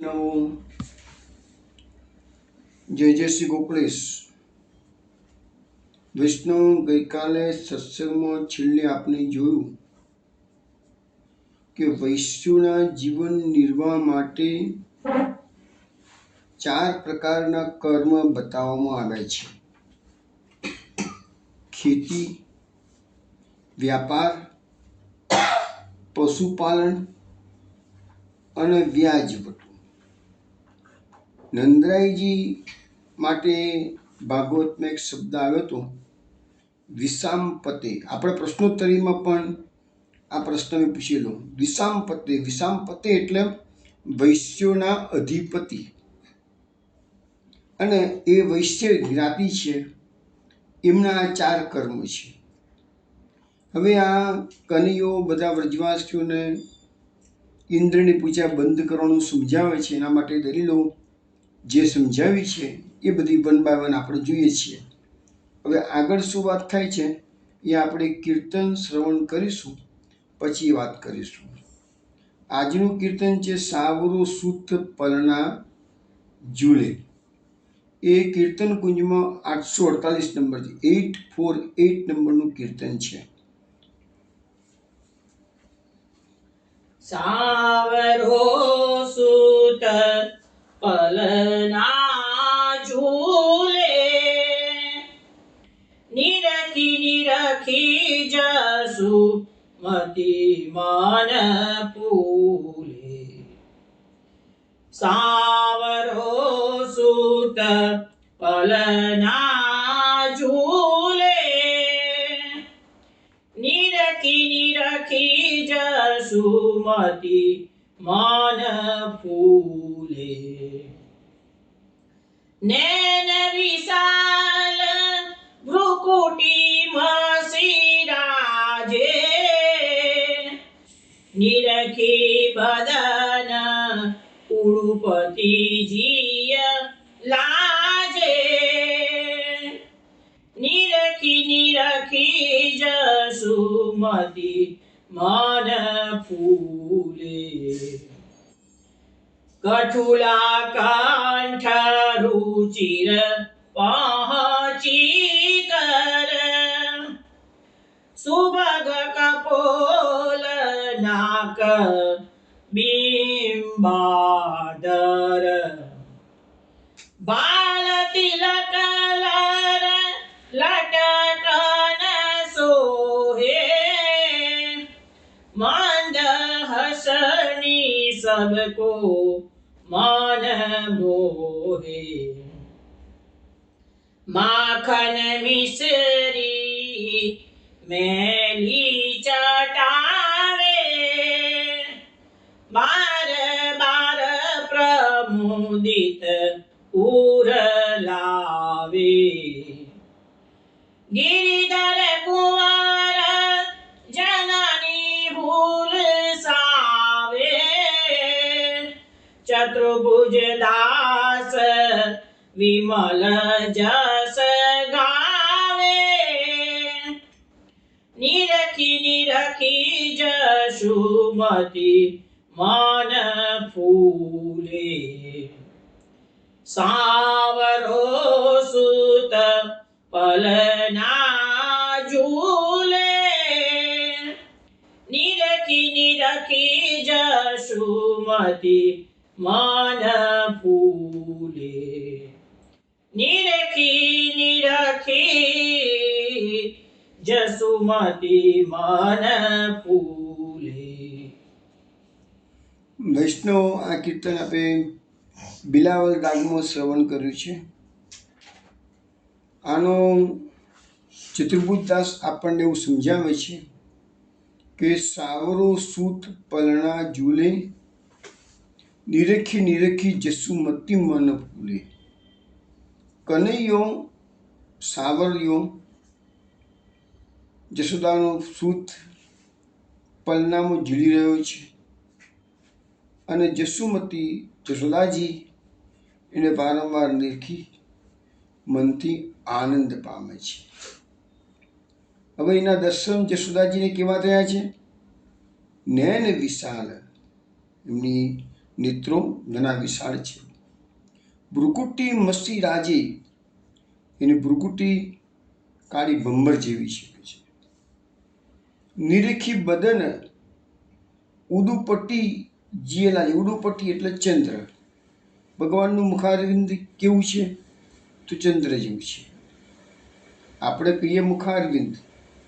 વૈષ્ણવો જય જય શ્રી ગોકળેશ. વૈષ્ણવ ગઈકાલે સત્સંગમાં છેલ્લે આપણે જોયું કે વૈશ્યુના જીવન નિર્વાહ માટે 4 પ્રકારના કર્મ બતાવવામાં આવ્યા છે: ખેતી, વ્યાપાર, પશુપાલન અને વ્યાજ વટવું. નંદરાયજી માટે ભાગવતમાં એક શબ્દ આવ્યો હતો વિષામપતે. આપણે પ્રશ્નોત્તરીમાં પણ આ પ્રશ્ન મેં પૂછેલો. વિષામપતે, વિષામપતે એટલે વૈશ્યોના અધિપતિ. અને એ વૈશ્ય જ્ઞાતિ છે, એમના આ 4 કર્મ છે. હવે આ કનૈયો બધા વ્રજવાસીઓને ઇન્દ્રની પૂજા બંધ કરવાનું સમજાવે છે. એના માટે દલીલો જે સમજાવી છે એ બધી વન બાય વન આપણે જોઈએ છીએ. હવે આગળ શું વાત થાય છે એ આપણે કીર્તન શ્રવણ કરીશું, પછી વાત કરીશું. આજનું કીર્તન છે સાવરો સૂત પલના ઝૂલે. એ કીર્તન કુંજમાં 848 નંબર છે, 848 નંબરનું કીર્તન છે. સાવરો સૂત પલના ઝૂલે, નિરખી નિરખી જસુ મતિ મન પૂલે. સાવરો સૂત પલના ઝૂલે, નિરખી નિરખી જસુ મતિ મન ફૂલે. નૈન વિશાલ ભ્રુકુટી મસિરાજે, નિરખી બદન ઉડુપતિ જીય લાજે. નિરખી નિરખી જસુ મતિ મન ફૂલે. કઠુલા કંઠ રુચિર પહોંચી કર, સુભગ કપોલ નાક બિંબાદર. બાલ તિલક લર લટકન સોહે, મંદ હસની સબકો મન મોહે. માખન મિશ્રી મેલી ચટાવે, બાર બાર પ્રમુદિત ઉર લાવે. ગિરિધર કુંવર જનની ભૂલ સાવે, ચતુર્ભુજ દાસ વિમલ જસ ગાવે. નિરખી નિરખી જસુ મતિ મન ફૂલે. સાવરો સૂત પલના ઝૂલે, નિરખી નિરખી જસુ મતિ મન ફૂલે. નિરખી નિરખી જસુ મતિ મન ફૂલે. વૈષ્ણવ આ કીર્તન આપણે બિલાવલ રાગમાં શ્રવણ કર્યું છે. આનો ચતુર્ભુજદાસ આપણને એવું સમજાવે છે કે સાવરો સૂત પલણા ઝૂલે, નિરખી નિરખી જસુ મતિ મન ફૂલે. કનૈયો સાવરિયો જશોદાનો સૂત પલનામાં ઝૂલી રહ્યો છે અને જસુમતી જશોદાજી એને વારંવાર નિરખી મનથી આનંદ પામે છે. હવે એના દર્શન જશોદાજીને કેવા થયા છે? નયન વિશાલ, એમની નેત્રો ઘણા વિશાળ છે. ભ્રુકુટી મસી રાજે, એની ભ્રુકુટી કાળી ભંબર જેવી છે. નિરેખી બદન ઉદુપટ્ટી જીએલા, ઉદુપટ્ટી એટલે ચંદ્ર. ભગવાનનું મુખારવિંદ કેવું છે? તો ચંદ્ર જેવું છે. આપણે કહીએ મુખારવિંદ,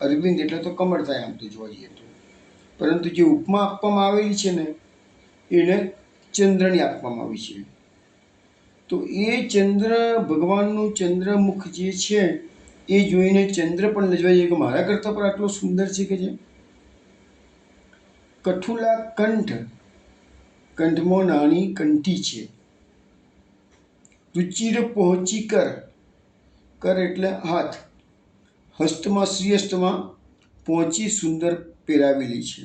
અરવિંદ એટલે તો કમળ થાય આમ તો જોવા જઈએ તો, પરંતુ જે ઉપમા આપવામાં આવેલી છે ને એને ચંદ્રની આપવામાં આવી છે. તો એ ચંદ્ર, ભગવાનનું ચંદ્રમુખ જે છે એ જોઈને ચંદ્ર પણ લજવાઈ જાય કે મારા કરતાં પણ આટલો સુંદર છે કે જે. કઠુલા કંઠ, કંઠમાં નાની કંઠી છે. રુચિર પહોંચી કર, કર એટલે હાથ, હસ્તમાં શ્રીહસ્તમાં પહોંચી સુંદર પહેરાવેલી છે.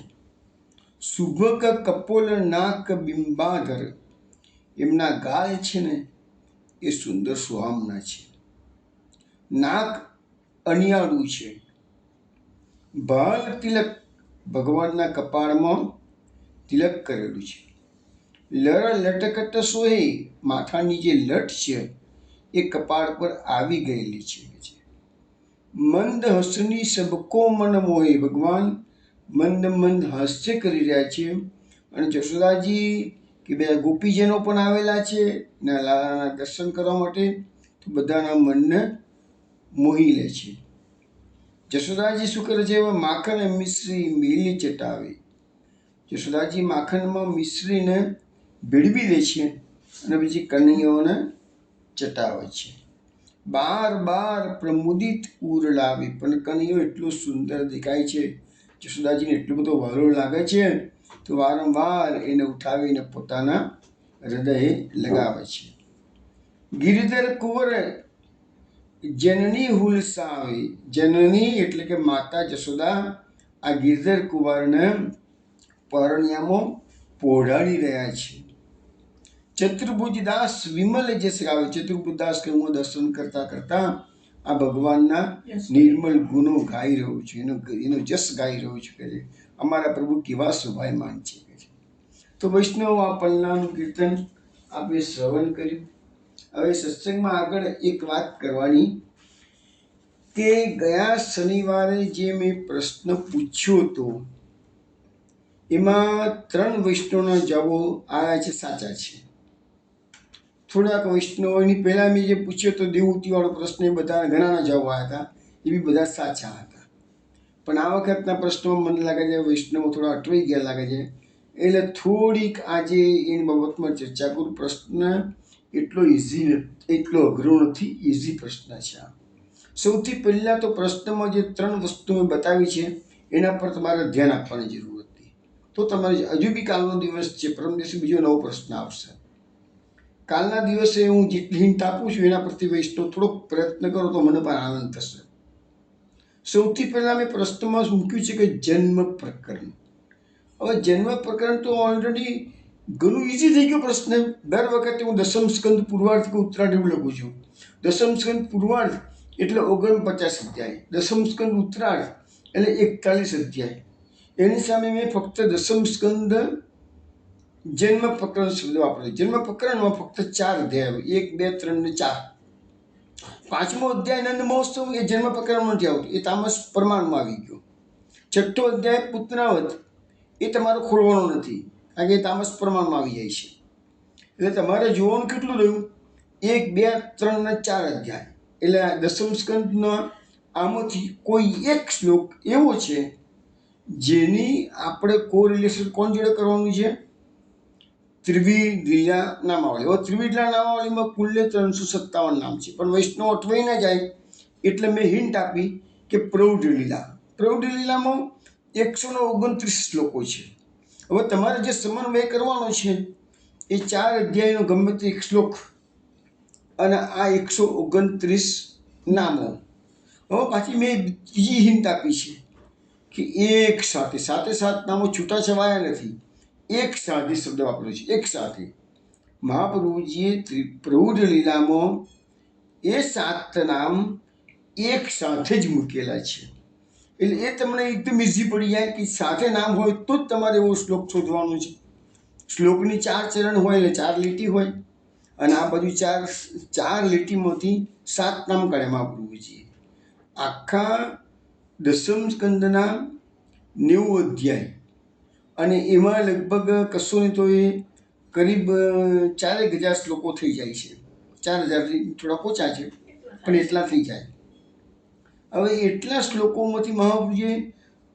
શુભક કપોલ નાક બિંબાધર, એમના ગાલ છે ને એ સુંદર સુહામના છે. નાક અણિયાળું છે. ભાલ તિલક, ભગવાનના કપાળમાં તિલક કરેલું છે. લર લટકટ સોહે, માથાની જે લટ છે એ કપાળ પર આવી ગયેલી છે. મંદ હસની સબકો મન મોહે, ભગવાન મંદ મંદ હાસ્ય કરી રહ્યા છે. અને જશોદાજી કે બે ગોપીજનો પણ આવેલા છે ને લાલાના દર્શન કરવા માટે, તો બધાના મનને મોહી લે છે. જશોદાજી શું કરે છે? માખણ મિશ્રી મેલી ચટાવે. જશોદાજી માખણમાં મિશ્રીને ભેળવી લે છે અને પછી કનૈયાઓને ચટાવે છે. બાર બાર પ્રમુદિત ઉર લાવે, પણ કનૈયો એટલો સુંદર દેખાય છે, જશોદાજીને એટલો બધો વાલો લાગે છે તો વારંવાર એને ઉઠાવીને પોતાના હૃદયે લગાવે છે. ગિરિધર કુંવર જનની હુલસાવે, જનની એટલે કે માતા જશોદા આ ગિરિધર કુંવરને પરણિયામાં પોઢાડી રહ્યા છે. ચતુર્ભુજદાસ વિમલ જસ ગાવે, ચતુર્ભુજદાસ કે હું દર્શન કરતા કરતા આ ભગવાનના નિર્મલ ગુણો ગાઈ રહ્યો છું, એનો જસ ગાઈ રહ્યો છું કે અમારા પ્રભુ કેવા શોભાયમાન છે. તો વૈષ્ણવ આ પન્નાનું કીર્તન આપણે શ્રવણ કર્યું. હવે સત્સંગમાં આગળ એક વાત કરવાની કે ગયા શનિવારે જે મેં પ્રશ્ન પૂછ્યો હતો એમાં 3 વૈષ્ણવના જવાબો આવ્યા છે, સાચા છે. થોડાક વૈષ્ણવોની પહેલાં મેં જે પૂછ્યો તો દેવહૂતિવાળો પ્રશ્ન, એ બધા ઘણાના જવાબ આવ્યા હતા, એ બી બધા સાચા હતા. પણ આ વખતના પ્રશ્નમાં મને લાગે છે વૈષ્ણવો થોડા અટવાઈ ગયા લાગે છે, એટલે થોડીક આજે એની બાબતમાં ચર્ચા કરું. પ્રશ્ન એટલો ઇઝી નથી, એટલો અઘરો નથી, ઇઝી પ્રશ્ન છે આ. સૌથી પહેલાં તો પ્રશ્નમાં જે 3 વસ્તુ મેં બતાવી છે એના પર તમારે ધ્યાન આપવાની જરૂર હતી. તો તમારે હજુ બી કાલનો દિવસ છે, પરમ દિવસે બીજો નવો પ્રશ્ન આવશે. કાલના દિવસે હું જેટલી હિન્ટ આપું છું એના પરથી વૈષ્ણવ થોડોક પ્રયત્ન કરો તો મને પણ આનંદ થશે. સૌથી પહેલાં મેં પ્રશ્નમાં મૂક્યું છે કે જન્મ પ્રકરણ. હવે જન્મ પ્રકરણ તો ઓલરેડી ઘણું ઇઝી થઈ ગયો પ્રશ્ન. દર વખતે હું દસમ સ્કંદ પૂર્વાર્ધ કે ઉત્તરાર્ધ એવું લખું છું. દસમ સ્કંદ પૂર્વાર્ધ એટલે 49 અધ્યાય, દસમ સ્કંદ ઉત્તરાર્ધ એટલે 41 અધ્યાય. એની સામે મેં ફક્ત દસમ સ્કંદ જન્મ પ્રકરણ શબ્દ વાપર્યો. જન્મ પ્રકરણમાં ફક્ત 4 અધ્યાય, 1, 2, 3 ને 4. 5મો અધ્યાય નંદ મહોત્સવ એ જન્મ પ્રકરણમાં નથી આવતું, એ તામસ પ્રમાણમાં આવી ગયો. 6ઠ્ઠો અધ્યાય પૂતનાવત એ તમારો ખોલવાનો નથી, કારણ કે એ તામસ પ્રમાણમાં આવી જાય છે. એટલે તમારે જોવાનું કેટલું રહ્યું? 1, 2, 3 ને 4 અધ્યાય. એટલે દસમ સ્કંદના આમાંથી કોઈ એક શ્લોક એવો છે જેની આપણે કોરિલેશન કોણ જોડે કરવાનું છે? ત્રિવિધ લીલા નામાવલી. હવે ત્રિવિધ લીલા નામાવલીમાં કુલ્લે 357 નામ છે, પણ વૈષ્ણવ અટવાઈ ના જાય એટલે મેં હિન્ટ આપી કે પ્રૌઢ લીલા. પ્રૌઢ લીલામાં 129 શ્લોકો છે. હવે તમારે જે સમન્વય કરવાનો છે એ 4 અધ્યાયનો ગમે તે એક શ્લોક અને આ 129 નામો. હવે પાછી મેં બીજી હિન્ટ આપી છે કે એક સાથે, સાથે નામો છૂટાછવાયા નથી, એક સાથે શબ્દ વાપર્યો છે, એક સાથે. મહાપ્રભુજીએ પ્રૌઢ લીલામાં એ 7 નામ એક સાથે જ મૂકેલા છે. એટલે એ તમને એકદમ ઇઝી પડી જાય કે સાથે નામ હોય તો જ તમારે એવો શ્લોક શોધવાનો છે. શ્લોકની 4 ચરણ હોય એટલે 4 લીટી હોય, અને આ બાજુ ચાર લીટીમાંથી 7 નામ કાઢ્યા મહાપ્રભુજીએ. આખા દસમ સ્કંદના 90 અધ્યાય, અને એમાં લગભગ કશો નહીં તો એ કરીબ 4000 શ્લોકો થઈ જાય છે. 4000થી થોડા ઓછા છે, પણ એટલા થઈ જાય. હવે એટલા શ્લોકોમાંથી મહાપ્રભુજીએ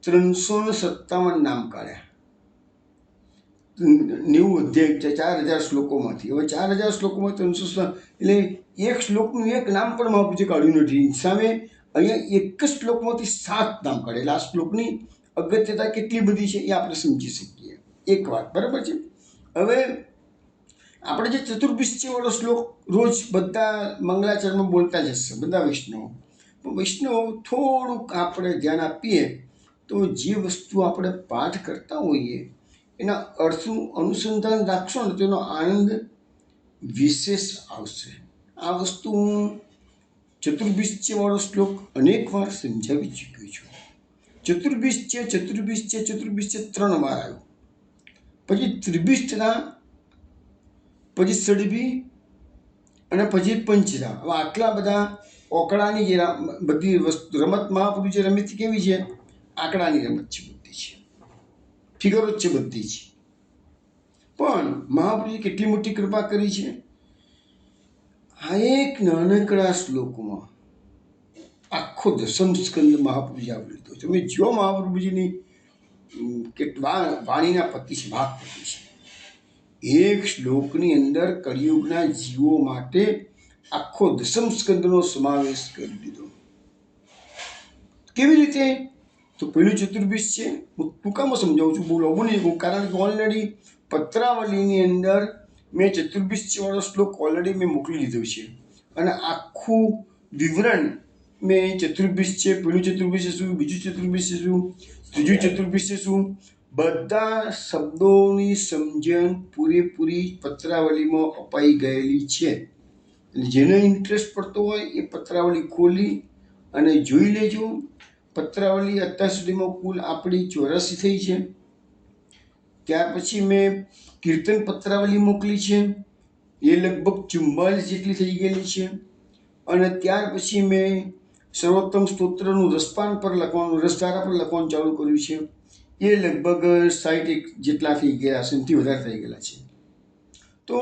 357 નામ કાઢ્યા. 90 અધ્યાય 4000 શ્લોકોમાંથી. હવે 4000 શ્લોકોમાં 300 એટલે એક શ્લોકનું એક નામ પણ મહાપ્રભુજીએ કાઢ્યું નથી. સામે અહીંયા એક જ શ્લોકમાંથી 7 નામ કાઢે. એટલે આ શ્લોકની અગત્યતા કેટલી બધી છે એ આપણે સમજી શકીએ. એક વાત બરાબર છે. હવે આપણે જે ચતુર્ભુજ શ્લોક રોજ બધા મંગળાચરણમાં બોલતા જ હશે બધા વૈષ્ણવો. પણ વૈષ્ણવો થોડુંક આપણે ધ્યાન આપીએ તો જે વસ્તુ આપણે પાઠ કરતા હોઈએ એના અર્થનું અનુસંધાન રાખશો ને તેનો આનંદ વિશેષ આવશે. આ વસ્તુ હું ચતુર્ભુજ શ્લોક અનેક વાર સમજાવી ચૂક્યો છું. ચતુર્ભુજ 3 વાર આવ્યું, પછી ત્રિભુજના, પછી ષડભી, અને પછી પંચધા. હવે આટલા બધા ઓકળાની જે બધી વસ્તુ રમત મહાપ્રભુ જે રમત કેવી છે? આંકડાની રમત છે, બધી છે, ફિગરો જ છે બધી જ. પણ મહાપ્રભુએ કેટલી મોટી કૃપા કરી છે. આ એક નાનકડા શ્લોકમાં આખો દસમ સ્કંદ મહાપ્રભુજી આવરી લીધો. તમે જો મહાપ્રભુજીની વાણીના પતિ છે, ભાગપતિ છે. એક શ્લોકની અંદર કળિયુગના જીવો માટે આખો દસમ સ્કંદનો સમાવેશ કરી દીધો. કેવી રીતે? તો પેલું ચતુર્ભુજ છે, હું ટૂંકામાં સમજાવું છું, બહુ લાંબુ નહીં કહું, કારણ કે ઓલરેડી પત્રાવલીની અંદર મેં ચતુર્ભુજ શ્લોક ઓલરેડી મેં મોકલી દીધો છે, અને આખું વિવરણ મેં ચતુર્ભુજ છે, પેલું ચતુર્ભુજ છે શું, બીજું ચતુર્ભુજ છે શું, ત્રીજું ચતુર્ભુજ છે શું, બધા શબ્દોની સમજણ પૂરેપૂરી પત્રાવલીમાં અપાઈ ગયેલી છે. જેને ઇન્ટરેસ્ટ પડતો હોય એ પત્રાવલી ખોલી અને જોઈ લેજો. પત્રાવલી અત્યાર સુધીમાં કુલ આપણી 84 થઈ છે. ત્યાર પછી મેં કીર્તન પત્રાવલી મોકલી છે, એ લગભગ 44 જેટલી થઈ ગયેલી છે. અને ત્યાર પછી મેં સર્વોત્તમ સ્તોત્રનું રસપાન પર લખવાનું, રસધારા પર લખવાનું ચાલુ કર્યું છે. એ લગભગ 60 જેટલા થઈ ગયા છે, એનાથી વધારે થઈ ગયેલા છે. તો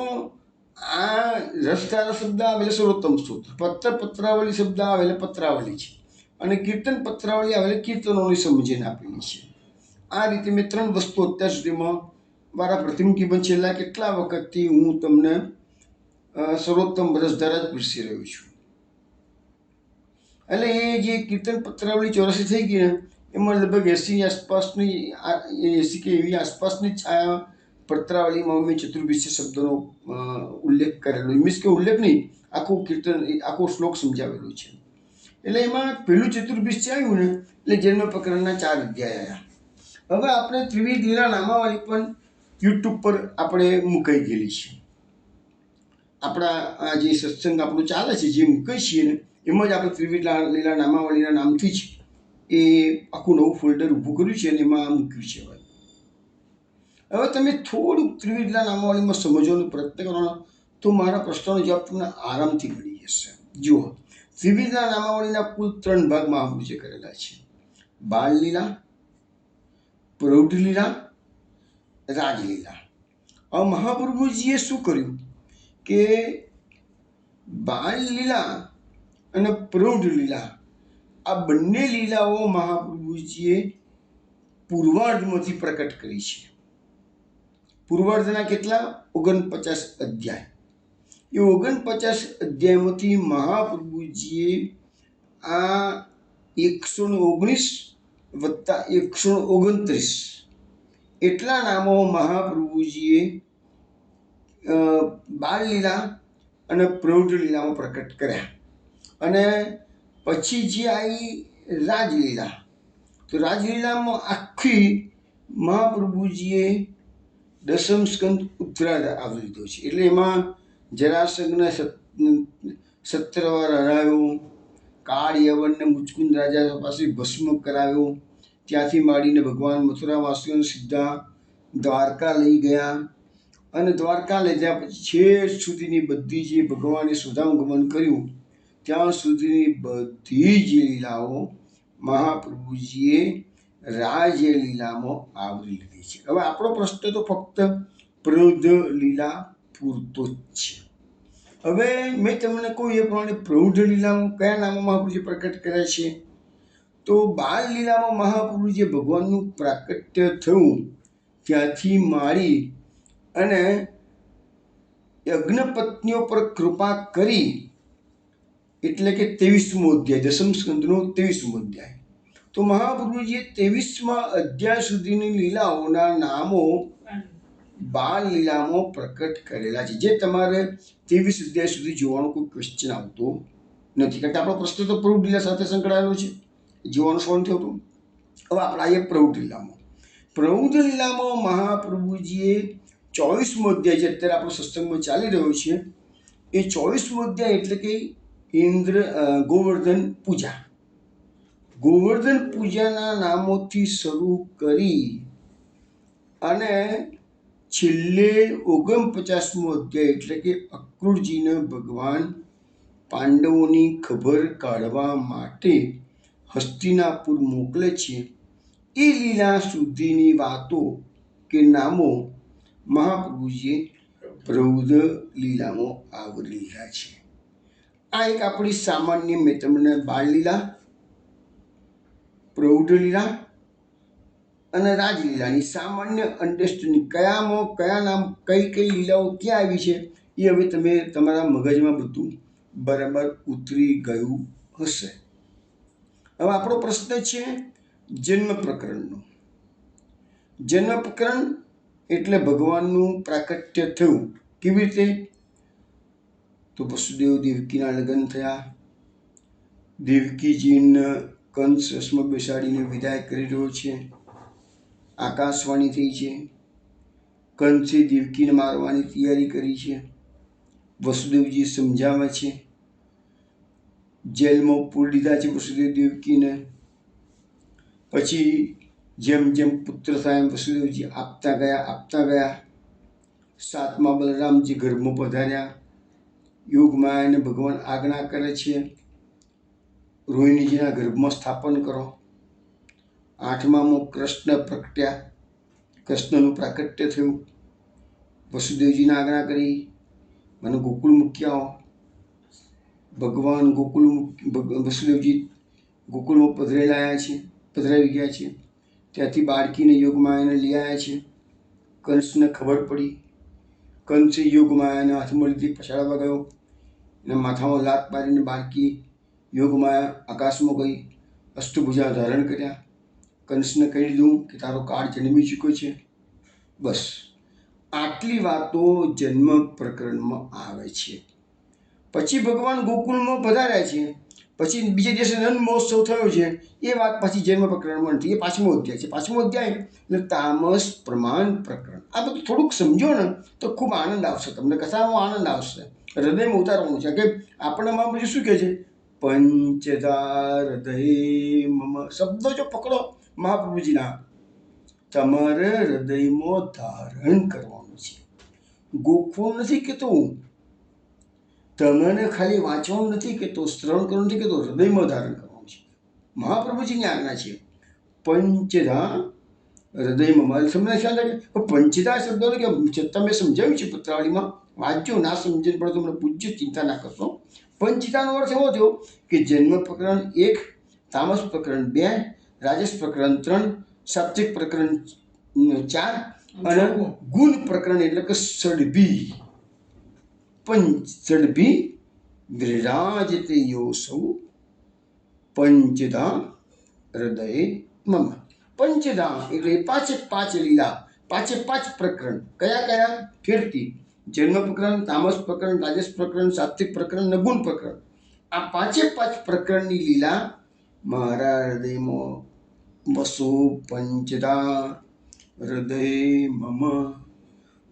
આ રસધારા શબ્દ આવે એટલે સર્વોત્તમ સ્તોત્ર, પત્રાવલી શબ્દ આવે એટલે પત્રાવલી છે, અને કીર્તન પત્રાવલી આવે એટલે કીર્તનોની સમજણ આપેલી છે. આ રીતે મેં 3 વસ્તુ અત્યાર સુધીમાં મારા પ્રથમ કીબન છેલ્લા કેટલા વખતથી હું તમને સર્વોત્તમ રસધારા જ પીરસી રહ્યો છું. એટલે એ જે કીર્તન પત્રાવલી 84 થઈ ગઈ ને, એમાં લગભગ 80 આસપાસની 80 કે એવી આસપાસની છાયા પત્રાવલીમાં મેં ચતુર્ભુજ શબ્દનો ઉલ્લેખ કરેલો. મીન્સ કે ઉલ્લેખ નહીં, આખું કીર્તન આખો શ્લોક સમજાવેલો છે. એટલે એમાં પેલું ચતુર્ભુજ આવ્યું ને એટલે જન્મ પ્રકરણના 4 અધ્યાય આવ્યા. હવે આપણે ત્રિવિધ લીલા નામાવલી પણ યુટ્યુબ પર આપણે મુકાઈ ગયેલી છે. આપણા આ જે સત્સંગ આપણું ચાલે છે, જે મૂકીએ છીએ ને એમાં જ આપણે ત્રિવિધ લીલા નામાવલીના નામથી જ એ આખું નવું ફોલ્ડર ઊભું કર્યું છે અને એમાં મૂક્યું છે. હવે તમે થોડુંક ત્રિવિધ લીલા નામાવલીમાં સમજવાનો પ્રયત્ન કરો તો મારા પ્રશ્નનો જવાબ તમને આરામથી મળી જશે. જુઓ, ત્રિવિધ લીલા નામાવલીના કુલ 3 ભાગ મહાપ્રભુજીએ કરેલા છે: બાળ લીલા, પ્રૌઢ લીલા, રાજલીલા. હવે મહાપ્રભુજીએ શું કર્યું કે બાળ લીલા અને પ્રૌઢ લીલા આ બંને લીલાઓ મહાપ્રભુજીએ પૂર્વાર્ધમાંથી પ્રકટ કરી છે. પૂર્વાર્ધના કેટલા? 49 અધ્યાય. એ 49 અધ્યાયમાંથી મહાપ્રભુજીએ આ 119 વત્તા 129 એટલા નામો મહાપ્રભુજીએ બાળ લીલા અને પ્રૌઢ લીલામાં પ્રકટ કર્યા. અને પછી જે આવી રાજલીલા, તો રાજલીલામાં આખી મહાપ્રભુજીએ દસમ સ્કંદ ઉત્તરાર્ધ આવી લીધો છે. એટલે એમાં જરાસંઘને 17 વાર હરાવ્યો, કાળ યવનને મુચકુંદ રાજા પાસે ભસ્મ કરાવ્યો, ત્યાંથી માંડીને ભગવાન મથુરાવાસીઓને સીધા દ્વારકા લઈ ગયા, અને દ્વારકા લઈ જ્યાં પછી છેક સુધીની બધી જે ભગવાને સુધામગમન કર્યું ત્યાં સુધીની બધી જ લીલાઓ મહાપ્રભુજીએ રાજ લીલામાં આવરી લીધી છે. હવે આપણો પ્રશ્ન તો ફક્ત પ્રૌઢ લીલા પૂરતો જ છે. હવે મેં તમને કહ્યું એ પ્રમાણે પ્રૌઢ લીલામાં કયા નામો મહાપ્રભુજી પ્રકટ કર્યા છે? તો બાળ લીલામાં મહાપ્રભુજી ભગવાનનું પ્રાકટ્ય થયું ત્યાંથી માંડી અને યજ્ઞપત્નીઓ પર કૃપા કરી, એટલે કે 23મો અધ્યાય, દસમ સ્કંદનો 23મો અધ્યાય. તો મહાપ્રભુજીએ 23મા અધ્યાય સુધીની લીલાઓના નામો બાળ લીલામાં પ્રકટ કરેલા છે, જે તમારે 23 અધ્યાય સુધી જોવાનો કોઈ ક્વેશ્ચન આવતો નથી, કારણ કે આપણો પ્રશ્ન તો પ્રૌઢ લીલા સાથે સંકળાયેલો છે, જોવાનું સોલ્વ થયું હતું. હવે આપણે આવીએ પ્રૌઢ લીલામાં. પ્રૌઢ લીલામાં મહાપ્રભુજીએ 24મો અધ્યાય, જે અત્યારે આપણો સત્સંગમાં ચાલી રહ્યો છે, એ 24મો અધ્યાય એટલે કે ગોવર્ધન પૂજા. ગોવર્ધન પૂજાના નામોથી શરૂ કરી અને છેલ્લે 49મો અધ્યાય એટલે કે અક્રૂરજીને ભગવાન પાંડવોની ખબર કાઢવા માટે હસ્તિનાપુર મોકલે છે, એ લીલા સુધીની વાતો કે નામો મહાપ્રભુજીએ પ્રૌઢ લીલામાં આવરી લીધા છે. આ એક આપણી સામાન્ય, મેં તમને બાળ લીલા, પ્રૌઢ લીલા અને રાજલીલાની સામાન્ય અન્ડરસ્ટેન્ડિંગ, કયામાં કયા નામ, કઈ કઈ લીલાઓ ક્યાં આવી છે એ હવે તમે તમારા મગજમાં બધું બરાબર ઉતરી ગયું હશે. હવે આપણો પ્રશ્ન છે જન્મ પ્રકરણનો. જન્મ પ્રકરણ એટલે ભગવાનનું પ્રાકટ્ય થયું. કેવી રીતે? તો વસુદેવ દેવકીના લગ્ન થયા, દેવકીજીને કંસ રસમાં બેસાડીને વિદાય કરી રહ્યો છે, આકાશવાણી થઈ છે, કંસે દેવકીને મારવાની તૈયારી કરી છે, વસુદેવજી સમજાવે છે, જેલમાં પૂરી દીધા છે વસુદેવ દેવકીને. પછી જેમ જેમ પુત્ર થાય એમ વસુદેવજી આપતા ગયા. 7મા બલરામજી ગર્ભમાં પધાર્યા, યોગમાયાને ભગવાન આજ્ઞા કરે છે રોહિણીજીના ગર્ભમાં સ્થાપન કરો. 8મામાં કૃષ્ણ પ્રગટ્યા, કૃષ્ણનું પ્રાકટ્ય થયું. વસુદેવજીને આજ્ઞા કરી મને ગોકુળ મૂકી આવો. ભગવાન વસુદેવજી ગોકુળમાં પધરાવી ગયા છે. ત્યાંથી બાળકીને યોગમાયાને લઈ આવ્યા છે. કંસને ખબર પડી, કંસે યોગમાયાને હાથમાં લીધી, પછાડવા ગયો, એના માથામાં લાત મારીને બાળકી યોગમાયા આકાશમાં ગઈ, અષ્ટભુજા ધારણ કર્યા. કંસને કહી દીધું કે તારો કાળ જન્મી ચૂક્યો છે. બસ આટલી વાતો જન્મ પ્રકરણમાં આવે છે. પછી ભગવાન ગોકુળમાં પધાર્યા છે, પછી બીજે દિવસે નંદ મહોત્સવ થયો છે, એ વાત પછી જન્મ પ્રકરણમાં નથી. એ 5મો અધ્યાય છે. 5મો અધ્યાય એટલે તામસ પ્રમાણ પ્રકરણ. આ બધું થોડુંક સમજો ને તો ખૂબ આનંદ આવશે, તમને કથામાં આનંદ આવશે, હૃદયમાં ઉતારવાનું છે. કે આપણે મહાપ્રભુજી શું કહે છે? પંચદા હૃદય મમ. શબ્દો જો પકડો મહાપ્રભુજીના, તમારે હૃદયમાં ધારણ કરવાનું છે. ગોખવું નથી કહેતો હું, તમને ખાલી વાંચવાનું નથી કહેતો, શ્રવણ કરવાનું નથી કહેતો, હૃદયમાં ધારણ કરવાનું છે. મહાપ્રભુજીની આજ્ઞા છે પંચદા હૃદયમાં. મારે તમને ખ્યાલ લાગે પંચદા શબ્દો કે તમે સમજાવ્યું છે પત્રાવળીમાં, વાંચજો, ના સમજણ પડે તો મને પૂછજો, ચિંતા ના કરશો. પંચદાનો અર્થ એવો થયો કે જન્મ પ્રકરણ 1, તામસ પ્રકરણ 2, રાજસ પ્રકરણ 3, સાત્વિક પ્રકરણ 4 અને ગુણ પ્રકરણ એટલે કે ષડભી. ષડભી વિરાજતે યોસૌ પંચદા હૃદય મમ. પંચદા એટલે 5 લીલા, 5 પ્રકરણ. કયા? ફેરતી જન્મ પ્રકરણ, તામસ પ્રકરણ, રાજસ પ્રકરણ, સાત્વિક પ્રકરણ અને ગુણ પ્રકરણ. આ 5 પ્રકરણની લીલા મારા હૃદયમાં વસો પંચદા હૃદય મમ.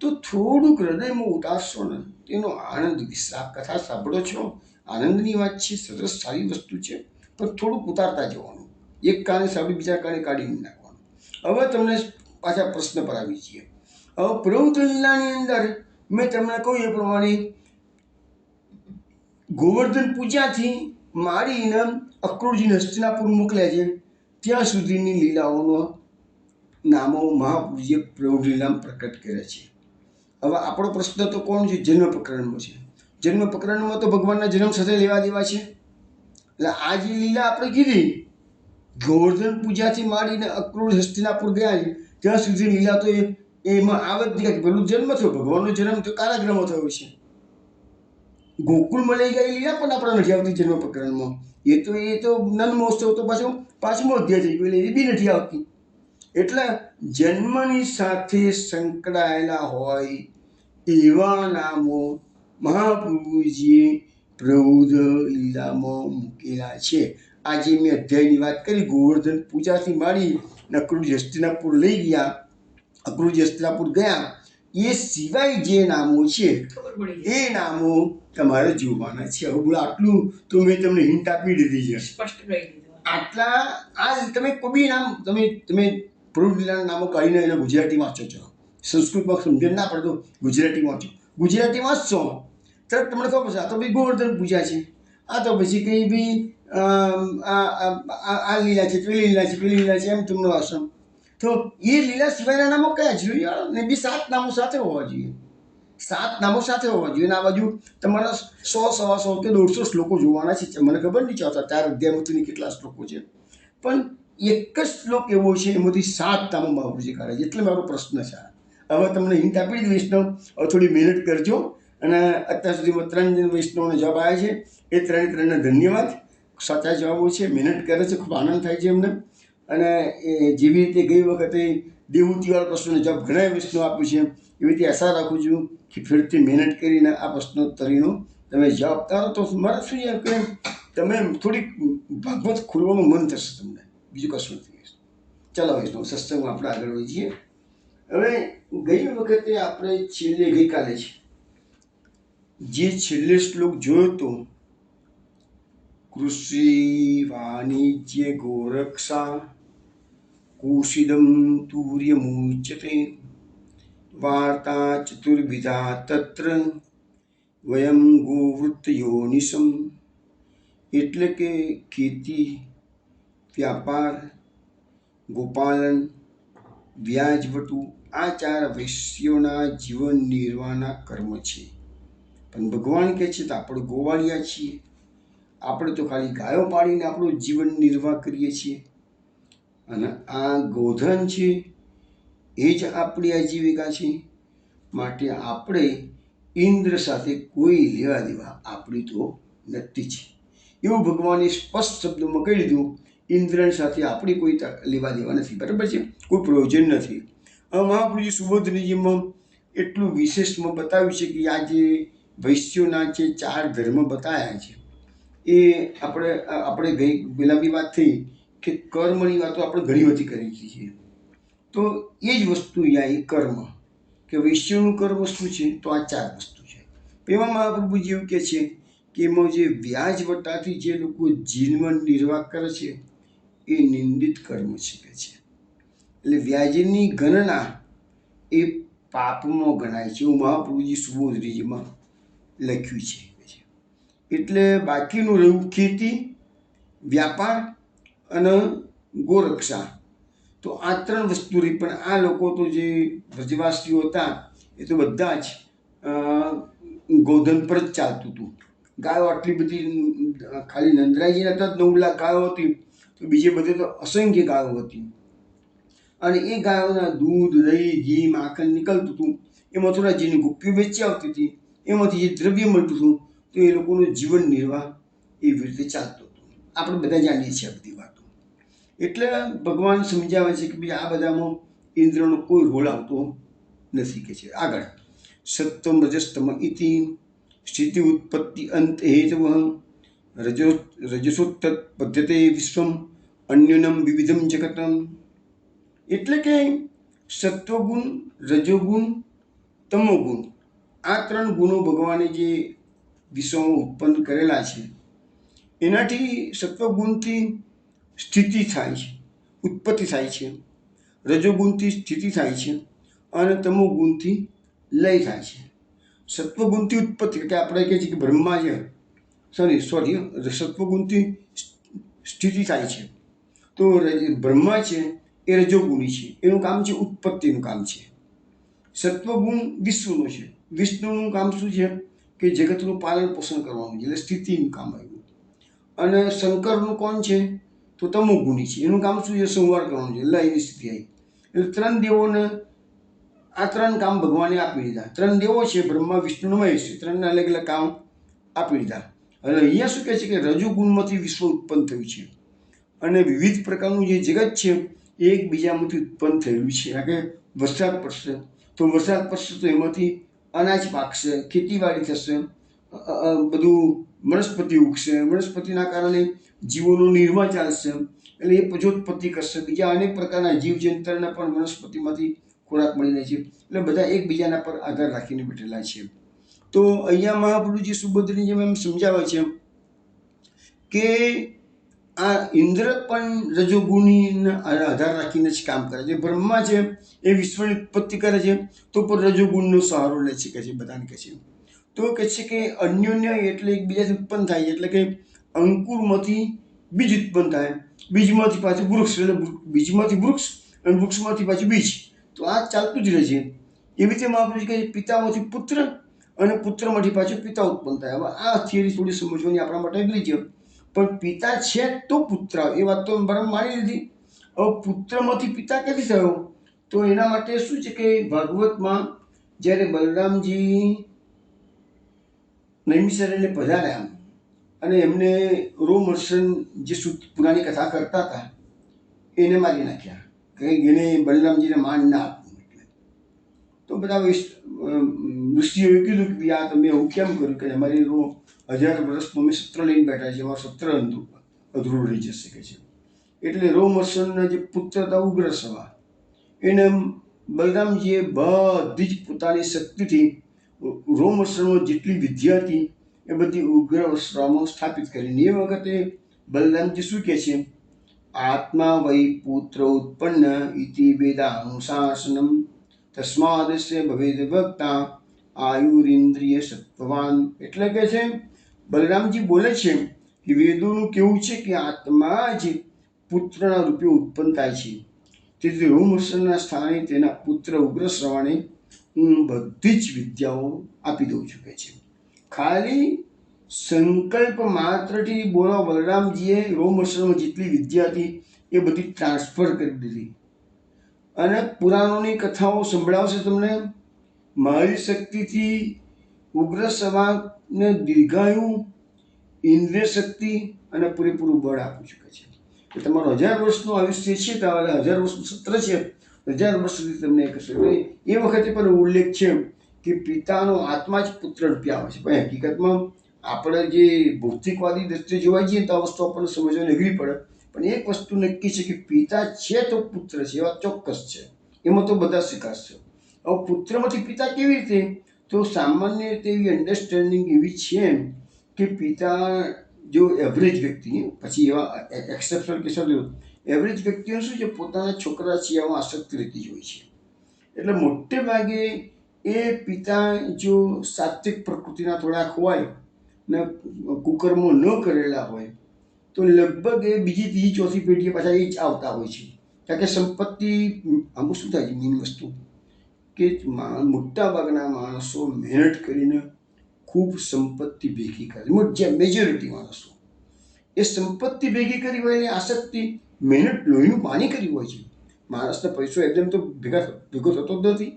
તો થોડુંક હૃદયમાં ઉતારશો ને તેનો આનંદ વિશ્રાપ. કથા સાંભળો છો, આનંદની વાત છે, સરસ સારી વસ્તુ છે, પણ થોડુંક ઉતારતા જવાનું. એક કાને સાંભળી બીજા કાને કાઢી નાખવાનું. હવે તમને પાછા પ્રશ્ન પર આવી છીએ. હવે પ્રૌઢ લીલાની અંદર મેં તમને કહ્યું એ પ્રમાણે ગોવર્ધન પૂજાથી મારીને અક્રૂરજીને હસ્તિનાપુર મોકલ્યા છે ત્યાં સુધીની લીલાઓનો નામો મહાપુરુષે પ્રૌઢ લીલામાં પ્રકટ કર્યા છે. હવે આપણો પ્રશ્ન તો કોણ છે? જન્મ પ્રકરણમાં છે. જન્મ પ્રકરણમાં તો ભગવાનના જન્મ સાથે લેવા દેવા છે. એટલે આ જે લીલા આપણે કીધી ગોવર્ધન પૂજાથી માંડીને અક્રૂર હસ્તિનાપુર ગયા છે ત્યાં સુધી લીલા તો એમાં આવે જ નહીં. પેલું જન્મ થયો, ભગવાનનો જન્મ તો કારાગૃહમાં થયો છે. ગોકુળમાં લઈ ગઈ લીલા પણ આપણે નથી આવતી જન્મ પ્રકરણમાં. એ તો નંદ મહોત્સવ તો પાંચમો અધ્યાય થઈ ગયો એટલે એ બી નથી આવતી. એટલે જન્મની સાથે સંકળાયેલા હોય એવા નામો મહાપુરુષજીએ પ્રૌઢ લીલામાં મૂકેલા છે. આજે મેં અધ્યાયની વાત કરી. ગોવર્ધન પૂજાથી માંડી અક્રૂરજી હસ્તિનાપુર લઈ ગયા, અક્રૂરજી હસ્તિનાપુર ગયા, એ સિવાય જે નામો છે એ નામો તમારે જોવાના છે. હવે બોલો, આટલું તો મેં તમને હિન્ટ આપી દીધી છે. સ્પષ્ટ કરી દીધું. આટલા આ તમે કોઈ બી નામ તમે પ્રૌઢ લીલાના નામો કાઢીને એને ગુજરાતી વાંચો છો. સંસ્કૃતમાં સમજણ ના પડે તો ગુજરાતી વાંચો. ગુજરાતી વાંચશો તરત તમને ખબર પડશે આ તો ભાઈ ગોવર્ધન પૂજા છે, આ તો પછી કંઈ બી આ લીલા છે, પેલી લીલા છે, પેલી લીલા છે, એમ તમને વાંચો. તો એ લીલા સિવાયના નામો કયા જોઈએ? ને બી 7 નામો સાથે હોવા જોઈએ. 7 નામો સાથે હોવા જોઈએ. અને આ બાજુ તમારા 100, 125 કે 150 શ્લોકો જોવાના છે. મને ખબર નહીં ચાલતા 4 અધ્યાયમાંથી કેટલા શ્લોકો છે, પણ એક જ શ્લોક એવો છે એમાંથી 7 નામો મહાપુરુષે કાઢે છે. એટલે મારો પ્રશ્ન છે. હવે તમને હિન્ટ આપી દીધી વૈષ્ણવ. હવે થોડી મહેનત કરજો. અને અત્યાર સુધીમાં 3 વૈષ્ણવનો જવાબ આવ્યા છે. એ 3ને ધન્યવાદ. સાચા જવાબો છે, મહેનત કરે છે, ખૂબ આનંદ થાય છે એમને. અને એ જેવી રીતે ગઈ વખતે દેવૂતીવાળા પ્રશ્નોનો જવાબ ઘણા વૈષ્ણવ આપ્યું છે, એવી રીતે આશા રાખું છું કે ફરીથી મહેનત કરીને આ પ્રશ્નોત્તરીનો તમે જવાબ તારો તો મારે શું છે કે તમે થોડીક ભાગવત ખોલવાનું મન થશે તમને, બીજું કશું નથી. ચાલો વૈષ્ણવ, સત્સંગમાં આપણે આગળ વધીએ. હવે ગઈ વખતે આપણે ગઈકાલે જે છેલ્લે શ્લોક જોયો હતો, કૃષિ વાણિજ્ય ગોરક્ષા કુશિદમ તુર્યમુચ્યતે વાર્તા ચતુર્વિધા તત્ર વયમ ગોવૃત્તયોનિસમ. એટલે કે ખેતી, વ્યાપાર, ગોપાલન, વ્યાજવટુ, આ 4 વૈશ્યોના જીવન નિર્વાહના કર્મ છે. પણ ભગવાન કહે છે તો આપણે ગોવાળિયા છીએ, આપણે તો ખાલી ગાયો પાડીને આપણું જીવન નિર્વાહ કરીએ છીએ. અને આ ગોધન છે એ જ આપણી આજીવિકા છે. માટે આપણે ઇન્દ્ર સાથે કોઈ લેવા દેવા આપણી તો નથી છે. એવું ભગવાને સ્પષ્ટ શબ્દોમાં કહી દીધું. ઇન્દ્ર સાથે આપણી કોઈ લેવા દેવા નથી, બરાબર છે, કોઈ પ્રયોજન નથી. મહાપુરુષે સુબોધનીજીમાં એટલું વિશેષમાં બતાવ્યું છે કે આ જે વૈશ્યોના જે 4 ધર્મ બતાવ્યા છે એ આપણે ગઈ પેલા બી વાત થઈ કે કર્મની વાતો આપણે ઘણી બધી કરી છીએ. તો એ જ વસ્તુ અહીંયા એ કર્મ, કે વૈશ્યનું કર્મ શું છે? તો આ 4 વસ્તુ છે. એમાં મહાપ્રભુજી એવું કહે છે કે એમાં જે વ્યાજ વટાથી જે લોકો જીવન નિર્વાહ કરે છે એ નિંદિત કર્મ છે કે છે. એટલે વ્યાજની ગણના એ પાપમાં ગણાય છે, એવું મહાપ્રભુજી સુબોધનીજીમાં લખ્યું છે. એટલે બાકીનું રહ્યું ખેતી, વ્યાપાર અને ગોરક્ષા. તો આ 3 વસ્તુ રહી. પણ આ લોકો તો જે વ્રજવાસીઓ હતા એ તો બધા જ ગોધન પર જ ચાલતું હતું. ગાયો આટલી બધી ખાલી નંદરાયજીના તો 9 લાખ ગાયો હતી, તો બીજે બધે તો અસંખ્ય ગાયો હતી. અને એ ગાયોના દૂધ, દહીં, ઘી, માખણ નીકળતું હતું. એ મથુરાજીની ગોપીઓ વેચી આવતી હતી. એમાંથી જે દ્રવ્ય મળતું હતું તો એ લોકોનું જીવન નિર્વાહ એવી રીતે ચાલતું હતું. આપણે બધા જાણીએ છીએ આ બધી વાતો. એટલે ભગવાન સમજાવે છે કે ભાઈ આ બધામાં ઇન્દ્રનો કોઈ રોલ આવતો નથી કે છે. આગળ સત્વમ રજસ્તમ ઇતિ સ્થિતિ ઉત્પત્તિ અંત હેતવ રજસોત્ત પદ્ધતે વિશ્વમ અન્યનમ વિવિધમ જગતમ. એટલે કે સત્વગુણ, રજોગુણ, તમોગુણ, આ 3 ગુણો ભગવાને જે વિશ્વમાં ઉત્પન્ન કરેલા છે એનાથી સત્વગુણથી સ્થિતિ થાય છે, ઉત્પત્તિ થાય છે. રજોગુણથી સ્થિતિ થાય છે અને તમો ગુણથી લય થાય છે. સત્વગુણથી ઉત્પત્તિ, કે આપણે કહીએ છીએ કે બ્રહ્મા છે, સત્વગુણથી સ્થિતિ થાય છે. તો બ્રહ્મા છે એ રજોગુણી છે, એનું કામ છે ઉત્પત્તિનું કામ છે. સત્વગુણ વિષ્ણુનું છે. વિષ્ણુનું કામ શું છે? કે જગતનું પાલન પોષણ કરવાનું છે, એટલે સ્થિતિનું કામ આવ્યું. અને શંકરનું કોણ છે? તો તમોગુણી છે, એનું કામ શું છે? સંહાર કરવાનું છે, લયની સ્થિતિ આવી. એટલે ત્રણ દેવોને આ ત્રણ કામ ભગવાને આપી દીધા. ત્રણ દેવો છે, બ્રહ્મા, વિષ્ણુ, મહેશ, ત્રણને અલગ અલગ કામ આપી દીધા. અને અહીંયા શું કહે છે કે રજોગુણમાંથી વિશ્વ ઉત્પન્ન થયું છે, અને વિવિધ પ્રકારનું જે જગત છે એ એકબીજામાંથી ઉત્પન્ન થયેલું છે. કારણ કે વરસાદ પડશે તો એમાંથી અનાજ પાકશે, ખેતીવાડી થશે, બધું વનસ્પતિ ઉગશે, વનસ્પતિના કારણે જીવોનું નિર્વાહ ચાલશે, એટલે એ પજોત્પત્તિ કરશે. બીજા અનેક પ્રકારના જીવજંતુને પણ વનસ્પતિમાંથી ખોરાક મળી રહે છે. એટલે બધા એકબીજાના પર આધાર રાખીને બેઠેલા છે. તો અહીંયા મહાપ્રભુજી સુભદ્રની જેમ એમ સમજાવે છે કે આ ઇન્દ્ર પણ રજોગુણીના આધાર રાખીને જ કામ કરે છે. બ્રહ્મા છે એ વિશ્વની ઉત્પત્તિ કરે છે, તો પણ રજોગુણનો સહારો લે છે, કે છે બધાને કહે છે. તો કહે છે કે અન્યોન્ય એટલે એકબીજાથી ઉત્પન્ન થાય, એટલે કે અંકુરમાંથી બીજ ઉત્પન્ન થાય, બીજમાંથી પાછું વૃક્ષ, એટલે બીજમાંથી વૃક્ષ, અને વૃક્ષમાંથી પાછું બીજ. તો આ ચાલતું જ રહે છે. એવી રીતે મહાપુરુષ કહે છે પિતામાંથી પુત્ર, અને પુત્રમાંથી પાછું પિતા ઉત્પન્ન થાય. હવે આ થિયરી થોડી સમજવાની આપણા માટે અઘરી છે, પણ પિતા છે તો પુત્ર, એ વાત તો બરાબર માની લીધી. હવે પુત્રમાંથી પિતા ક્યાંથી થયો? તો એના માટે શું છે કે ભાગવતમાં જ્યારે બલરામજી નૈમિષારણ્ય પધાર્યા અને એમને રોમહર્ષણ જે પુરાણી કથા કરતા હતા એને મારી નાખ્યા, કંઈ એને બલરામજીને માન ના આપવું. એટલે તો બધા ઋષિઓએ કીધું કે આ તમે એવું કેમ કર્યું? કે અમારી 1000 વર્ષનું અમે સત્ર લઈને બેઠા છીએ, અમારું સત્ર અધૂરું રહી જશે, કે છે. એટલે રોમહર્ષણના જે પુત્ર હતા ઉગ્રસવા, એને બલરામજીએ બધી જ પોતાની શક્તિથી રોમહર્ષણમાં જેટલી વિદ્યા હતી એ બધી ઉગ્રસવામાં સ્થાપિત કરીને એ વખતે બલરામજી શું કહે છે? આત્મા વૈ પુત્ર ઉત્પન્ન ઇતિ વેદાનુશાસનમ તસ્માદસ્ય ભવેદ ભક્તા આયુરિન્દ્રિય સત્વવાન. એટલે કે છે બલરામજી બોલે છે કે વેદોનું કેવું છે કે આત્મા જ પુત્રના રૂપે ઉત્પન્ન થાય છે, તેથી રોમહર્ષણના સ્થાને તેના પુત્ર ઉગ્રશ્રવાને હું બધી જ વિદ્યાઓ આપી દઉં છું, કે છે. ખાલી સંકલ્પ માત્રથી બોલો બલરામજીએ રોમહર્ષણમાં જેટલી વિદ્યા હતી એ બધી ટ્રાન્સફર કરી દીધી. અને પુરાણોની કથાઓ સંભળાવશે તમને. મારી શક્તિથી ઉગ્રસવાને દીર્ઘાયુ, ઇન્દ્રિય શક્તિ અને પૂરેપૂરું બળ આપું છું, કે છે. કે તમારું 1000 વર્ષનું આયુષ્ય છે, તો 1000 વર્ષનું સત્ર છે, 1000 વર્ષ સુધી તમને કરશે. એ વખતે પણ ઉલ્લેખ છે કે પિતાનો આત્મા જ પુત્ર રૂપે આવે છે. પણ હકીકતમાં આપણે જે ભૌતિકવાદી દ્રષ્ટિએ જોવા જઈએ તો આ વસ્તુ આપણને સમજવાની અઘરી પડે. પણ એક વસ્તુ નક્કી છે કે પિતા છે તો પુત્ર છે, એ વાત ચોક્કસ છે, એમાં તો બધા સ્વીકારશે. હવે પુત્રમાંથી પિતા કેવી રીતે? તો સામાન્ય રીતે એવી અન્ડરસ્ટેન્ડિંગ એવી છે કે પિતા જો એવરેજ વ્યક્તિ, પછી એવા એક્સેપ્શનલ કેસો, એવરેજ વ્યક્તિઓ શું છે, પોતાના છોકરા સિવાયમાં આસક્તિ રહેતી જ હોય છે. એટલે મોટે ભાગે એ પિતા જો સાત્વિક પ્રકૃતિના થોડાક હોય ને કુકર્મો ન કરેલા હોય તો લગભગ એ બીજી ત્રીજી ચોથી પેઢીએ પાછા એ જ આવતા હોય છે. કારણ કે સંપત્તિ આમાં શું થાય છે, મેઇન વસ્તુ કે મોટા ભાગના માણસો મહેનત કરીને ખૂબ સંપત્તિ ભેગી કરે, મેજોરિટી માણસો એ સંપત્તિ ભેગી કરી હોય એની આસક્તિ, મહેનત લોહીનું પાણી કરી હોય છે. માણસને પૈસો એકદમ તો ભેગો થતો જ નથી.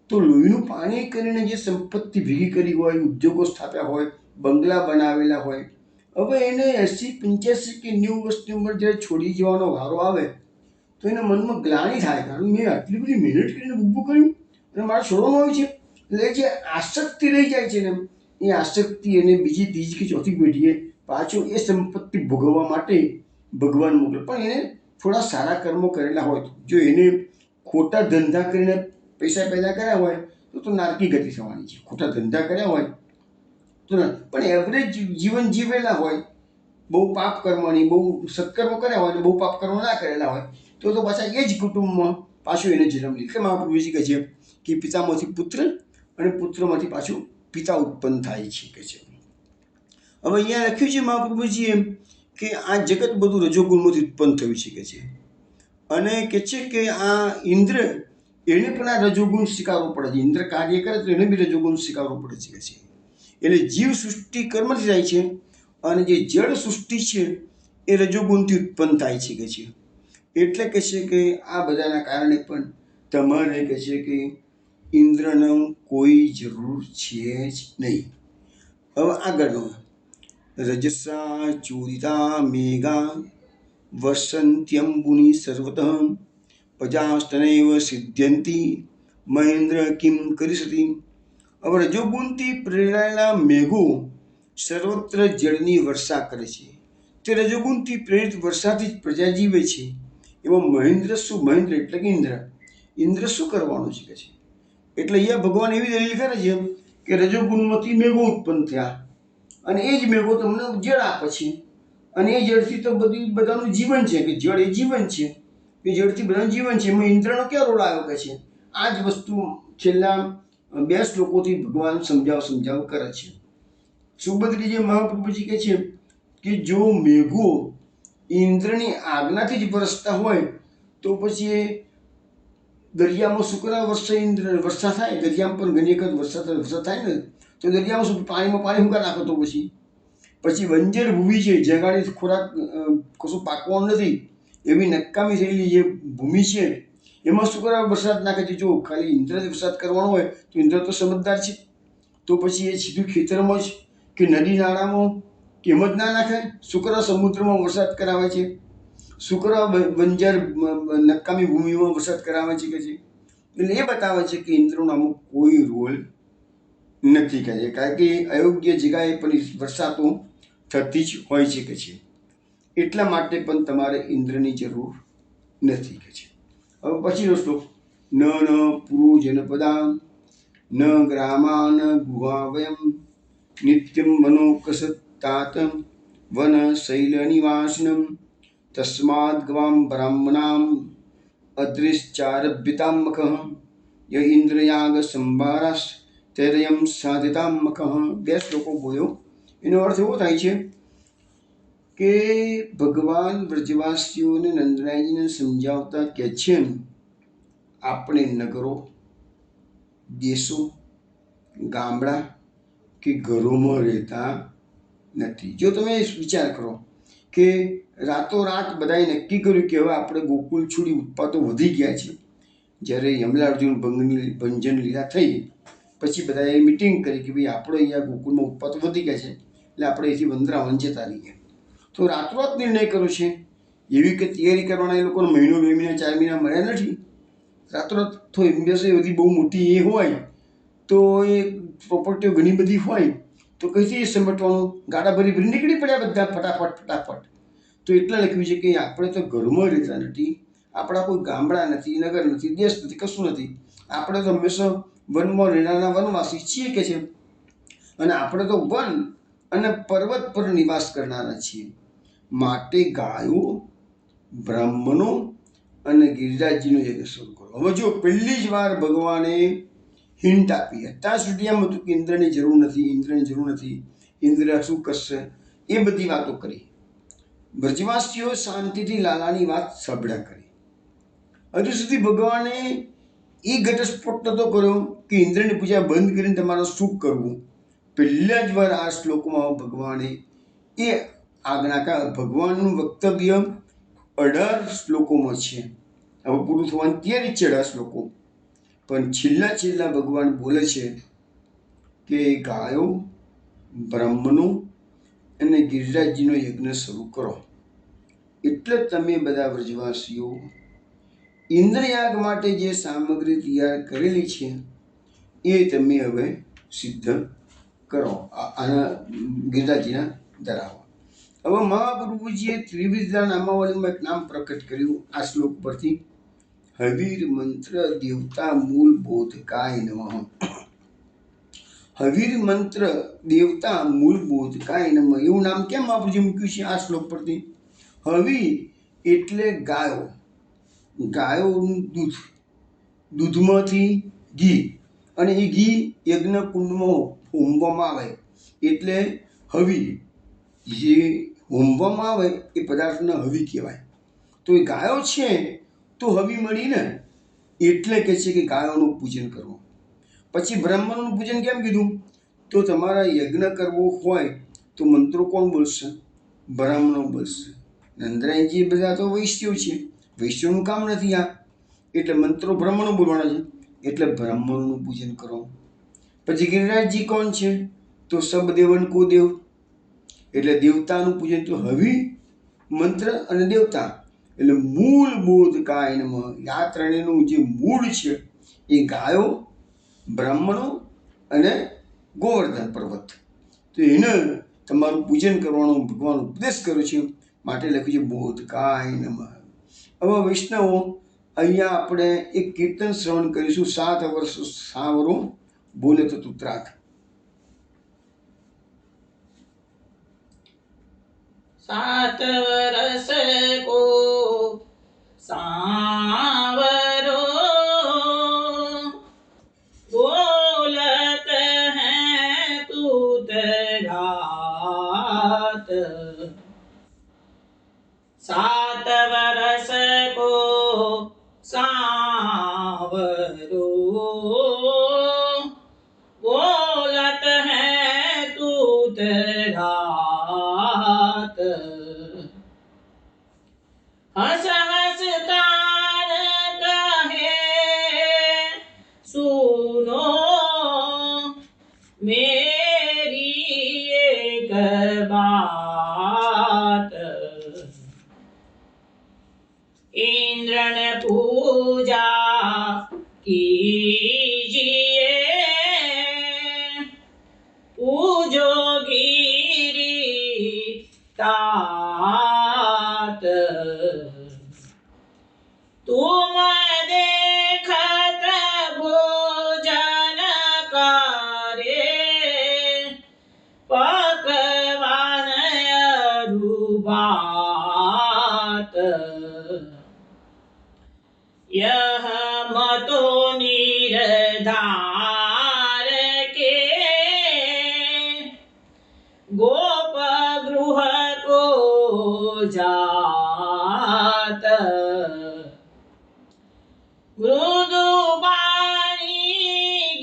તો લોહીનું પાણી કરીને જે સંપત્તિ ભેગી કરી હોય, ઉદ્યોગો સ્થાપ્યા હોય, બંગલા બનાવેલા હોય, હવે એને 80, 85 કે 90 વર્ષની ઉંમર જ્યારે છોડી જવાનો વારો આવે તો એના મનમાં ગ્લાનિ થાય, કારણ મેં આટલી બધી મહેનત કરીને ઊભું કર્યું અને મારે છોડવાનું હોય છે. એટલે જે આસક્તિ રહી જાય છે ને, એ આસક્તિ એને બીજી ત્રીજી કે ચોથી પેઢીએ પાછું એ સંપત્તિ ભોગવવા માટે ભગવાન મોકલે. પણ એને થોડા સારા કર્મો કરેલા હોય, જો એને ખોટા ધંધા કરીને પૈસા પેદા કર્યા હોય તો નારકી ગતિ થવાની છે. ખોટા ધંધા કર્યા હોય તો, પણ એવરેજ જીવન જીવેલા હોય, બહુ પાપ કર્મોની, બહુ સત્કર્મો કર્યા હોય, બહુ પાપ કર્મો ના કરેલા હોય તો પાછા એ જ કુટુંબમાં પાછો એને જન્મ લે. એટલે મહાપ્રભુજી કહે છે કે પિતામાંથી પુત્ર અને પુત્રમાંથી પાછું પિતા ઉત્પન્ન થાય છે કે છે. હવે અહીંયા લખ્યું છે મહાપ્રભુજી એમ કે આ જગત બધું રજોગુણમાંથી ઉત્પન્ન થયું છે કે છે. અને કે છે કે આ ઇન્દ્ર એને પણ આ રજોગુણ સ્વીકારવો પડે છે. ઇન્દ્ર કાર્ય કરે તો એને બી રજોગુણ સ્વીકારવો પડે છે કે છે. એટલે જીવ સૃષ્ટિ કર્મથી જાય છે અને જે જળ સૃષ્ટિ છે એ રજોગુણથી ઉત્પન્ન થાય છે કે છે. એટલે કહે છે કે આ બધાના કારણે પણ તમારે કહે છે કે ઇન્દ્રનો કોઈ જરૂર છે જ નહીં. હવે આગળનો રજસા ચોરિતા મેઘા વર્ષંત્યંબુનિ સર્વતઃ પ્રજાસ્તનૈવ સિદ્ધ્યંતી મહેન્દ્ર કિમ કરીશતિ. હવે રજોગુણથી પ્રેરાયેલા મેઘો સર્વત્ર જળની વર્ષા કરે છે. તે રજોગુણથી પ્રેરિત વર્ષાથી જ પ્રજા જીવે છે. એમાં મહેન્દ્ર શું? મહેન્દ્ર એટલે કે ઇન્દ્ર શું કરવાનું છે કે છે. એટલે અહીંયા ભગવાન એવી દલીલ કરે છે કે રજોગુણમાંથી મેઘો ઉત્પન્ન થયા અને એ જ મેઘો તમને જળ આપે છે અને એ જળથી તો બધાનું જીવન છે કે જળ એ જીવન છે. એ જળથી બધાનું જીવન છે. એમાં ઇન્દ્રનો ક્યાં રોલ આવ્યો કે છે. આ જ વસ્તુ છેલ્લા 2 શ્લોકોથી ભગવાન સમજાવ કરે છે. સુભદ્રીજી મહાપ્રભુજી કહે છે કે જો મેઘો ઇન્દ્રની આજ્ઞાથી જ વરસતા હોય તો પછી દરિયામાં શું કરવા વર્ષા થાય? દરિયામાં પણ ઘણી વખત વરસાદ થાય ને તો દરિયામાં શું પાણીમાં પાણી મૂકા નાખો તો પછી બંજર ભૂમિ છે જગાડી ખોરાક કશું પાકવાનું નથી એવી નકામી થયેલી જે ભૂમિ છે એમાં શું કરવા વરસાદ નાખે છે. જો ખાલી ઇન્દ્ર વરસાદ કરવાનો હોય તો ઇન્દ્ર તો સમજદાર છે. તો પછી એ સીધું ખેતરમાં જ કે નદી નાળામાં કેમ જ ના નાખે? શું કરવા સમુદ્રમાં વરસાદ કરાવે છે? શું કરવા બંજર નકામી ભૂમિમાં વરસાદ કરાવે છે કે છે. એટલે એ બતાવે છે કે ઇન્દ્રનો અમુક કોઈ રોલ નથી કહે છે. કારણ કે અયોગ્ય જગ્યાએ પણ વર્ષા તો થતી જ હોય છે કે છે. એટલા માટે પણ તમારે ઇન્દ્રની જરૂર નથી કહે છે. હવે પછીનો શ્લોક ન પુરો જનપદા ન ગ્રામા ન ગુહા વયમ નિત્યમ મનોકસતાત વન શૈલ નિવાસનમ તસ્માદ ગવામ બ્રાહ્મણામ અદ્રિશ્ચારભ્યતામક ય ઇન્દ્રયાગ સંભારાશ તૈરયમ સાધિતામક. 2 શ્લોકો બોલ્યો. એનો અર્થ એવો થાય છે કે ભગવાન વ્રજવાસીઓને નંદરાયજીને સમજાવતા કે છે આપણે નગરો, દેશો, ગામડા કે ઘરોમાં રહેતા નથી. જો તમે વિચાર કરો કે રાતોરાત બધાએ નક્કી કર્યું કે હવે આપણે ગોકુળ છોડી ઉત્પાતો વધી ગયા છે. જ્યારે યમલાર્જુન ભંજન લીલા થઈ પછી બધાએ મિટિંગ કરી કે ભાઈ આપણે અહીંયા ગોકુળમાં ઉત્પાતો વધી ગયા છે એટલે આપણે અહીંથી વંદરાવન જતા રહીએ. તો રાતોરાત નિર્ણય કર્યો છે. એવી કે તૈયારી કરવાના એ લોકોને મહિનો 2 મહિના 4 મહિના મળ્યા નથી. રાતોરાત તો ઇન્વેસ્ટ બધી બહુ મોટી એ હોય તો એ પ્રોપર્ટીઓ ઘણી બધી હોય તો કઈથી સમેટવાનું? ગાડા ભરી નીકળી પડ્યા બધા ફટાફટ. તો એટલે લખ્યું છે કે આપણે તો ઘરમાં રહેતા નથી, આપણા કોઈ ગામડા નથી, નગર નથી, દેશ નથી, કશું નથી. આપણે તો હંમેશા વનમાં રહેનારા વનવાસી છીએ કે છે. અને આપણે તો વન અને પર્વત પર નિવાસ કરનારા છીએ. માટે ગાયો, બ્રાહ્મણો અને ગિરિરાજજીનો યજ્ઞ શરૂ કરો. હવે જો પહેલી જ વાર ભગવાને હિન્ટ આપી. અત્યાર સુધી એમ હતું કે ઇન્દ્રની જરૂર નથી, ઇન્દ્ર શું કરશે એ બધી વાતો કરી. બ્રજવાસીઓ શાંતિથી લાલાની વાત સાંભળ્યા કરી. હજુ સુધી ભગવાને એ ઘટસ્ફોટ નહોતો કર્યો કે ઇન્દ્રની પૂજા બંધ કરીને તમારે શું કરવું. પહેલા જ વાર આ શ્લોકમાં ભગવાને એ આજ્ઞા. ભગવાનનું વક્તવ્ય 18 શ્લોકોમાં છે. હવે પૂરું થવાની તૈયારી છે 18 શ્લોકો. પણ છેલ્લા ભગવાન બોલે છે કે ગાયો, બ્રાહ્મણો અને ગિરિરાજજીનો યજ્ઞ શરૂ કરો. એટલે તમે બધા વ્રજવાસીઓ ઇન્દ્રયાગ માટે જે સામગ્રી તૈયાર કરેલી છે એ તમે હવે સિદ્ધ કરો. આના ગિરિરાજજીના ધરાવો. હવે મહાપ્રભુજીએ ત્રિવિધા નામાવલીમાં એક નામ પ્રકટ કર્યું આ શ્લોક પરથી. હવીર મંત્ર દેવતા મૂળ બોધકાય નમઃ. હવીર મંત્ર દેવતા મૂળ બોધકાય નમઃ એવું નામ કેમ મહાપ્રભુજી મૂક્યું છે આ શ્લોક પરથી? હવી એટલે ગાયો, ગાયોનું દૂધ. દૂધમાંથી ઘી, અને એ ઘી યજ્ઞ કુંડમાં હોમવામાં આવે એટલે હવી, જે હોમવામાં આવે એ પદાર્થને હવી કહેવાય. તો એ ગાયો છે તો હવી મળીને, એટલે કહે છે કે ગાયોનું પૂજન કરવું. પછી બ્રાહ્મણોનું પૂજન કેમ કીધું? તો તમારા યજ્ઞ કરવો હોય તો મંત્રો કોણ બોલશે? બ્રાહ્મણો બોલશે. નંદરાયજી બધા તો વૈષ્ણવ છે, વૈષ્ણવનું કામ નથી આ, એટલે મંત્રો બ્રાહ્મણો બોલવાના છે, એટલે બ્રાહ્મણોનું પૂજન કરો. પછી ગિરિરાજજી કોણ છે? તો સબ દેવન કો દેવ, એટલે દેવતાનું પૂજન. તો હવી, મંત્ર અને દેવતા, એટલે મૂળ બોધ કાયનમાં આ ત્રણેયનું જે મૂળ છે એ ગાયો, બ્રાહ્મણો અને ગોવર્ધન પર્વત. તો એને તમારું પૂજન કરવાનો ભગવાન ઉપદેશ કર્યો છે, માટે લખ્યું છે બોધ કાય નમઃ. હવે વૈષ્ણવો, અહીંયા આપણે એક કીર્તન શ્રવણ કરીશું, 7 વર્ષ સાવરો બોલે તો તુત્રાત. 7 वर्ष को सांवरो बोलत हैं तूत घात। 7 वर्ष को सांवरो बोलत हैं तूत घात। हंस हंस तान कहे सुनो मेरी एक बात। इंद्र ने पूजा कीजिए पूजो गिरी तात। तुम देखत भोजन करे पकवान अरुबात। यह मतो निर्धार के गोप गृह को जात। मृदुबानी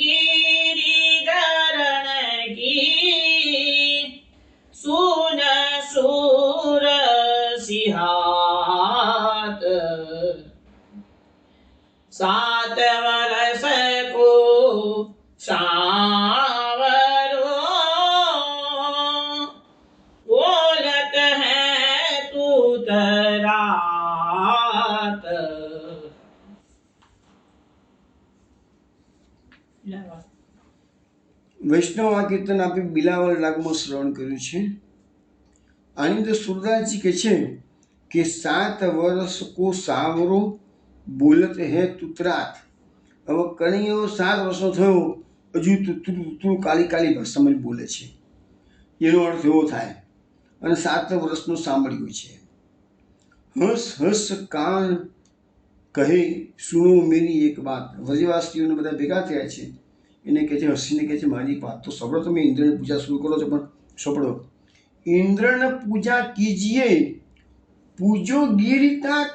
गिरिधरण की सुन सुर सिहात। 7 वर्ष को सांवरो बोलत हैं तूत रात। વૈષ્ણવ આ કીર્તન આપી બિલાવલ રાગમાં શ્રવણ કર્યું છે. આની અંદર સુરદાસજી કહે છે કે 7 વર્ષ કો સાવરો બોલત હે તુતરાત. હવે કણીઓ 7 વર્ષનો થયો, હજુ તુતરું કાલી કાલી ભાષામાં જ બોલે છે, એનો અર્થ એવો થાય. અને 7 વર્ષનો સાંભળ્યું છે. હસ હસ કાન કહે સુનો મેરી એક વાત. વ્રજવાસીઓને બધા ભેગા થયા છે, એને કહે છે, હસીને કહે છે મારી એક વાત તો સાંભળો. તમે ઇન્દ્રની પૂજા શરૂ કરો છો, પણ સાંભળો. ઇન્દ્રને પૂજા કીજીએ પૂજો ગિરિતાત.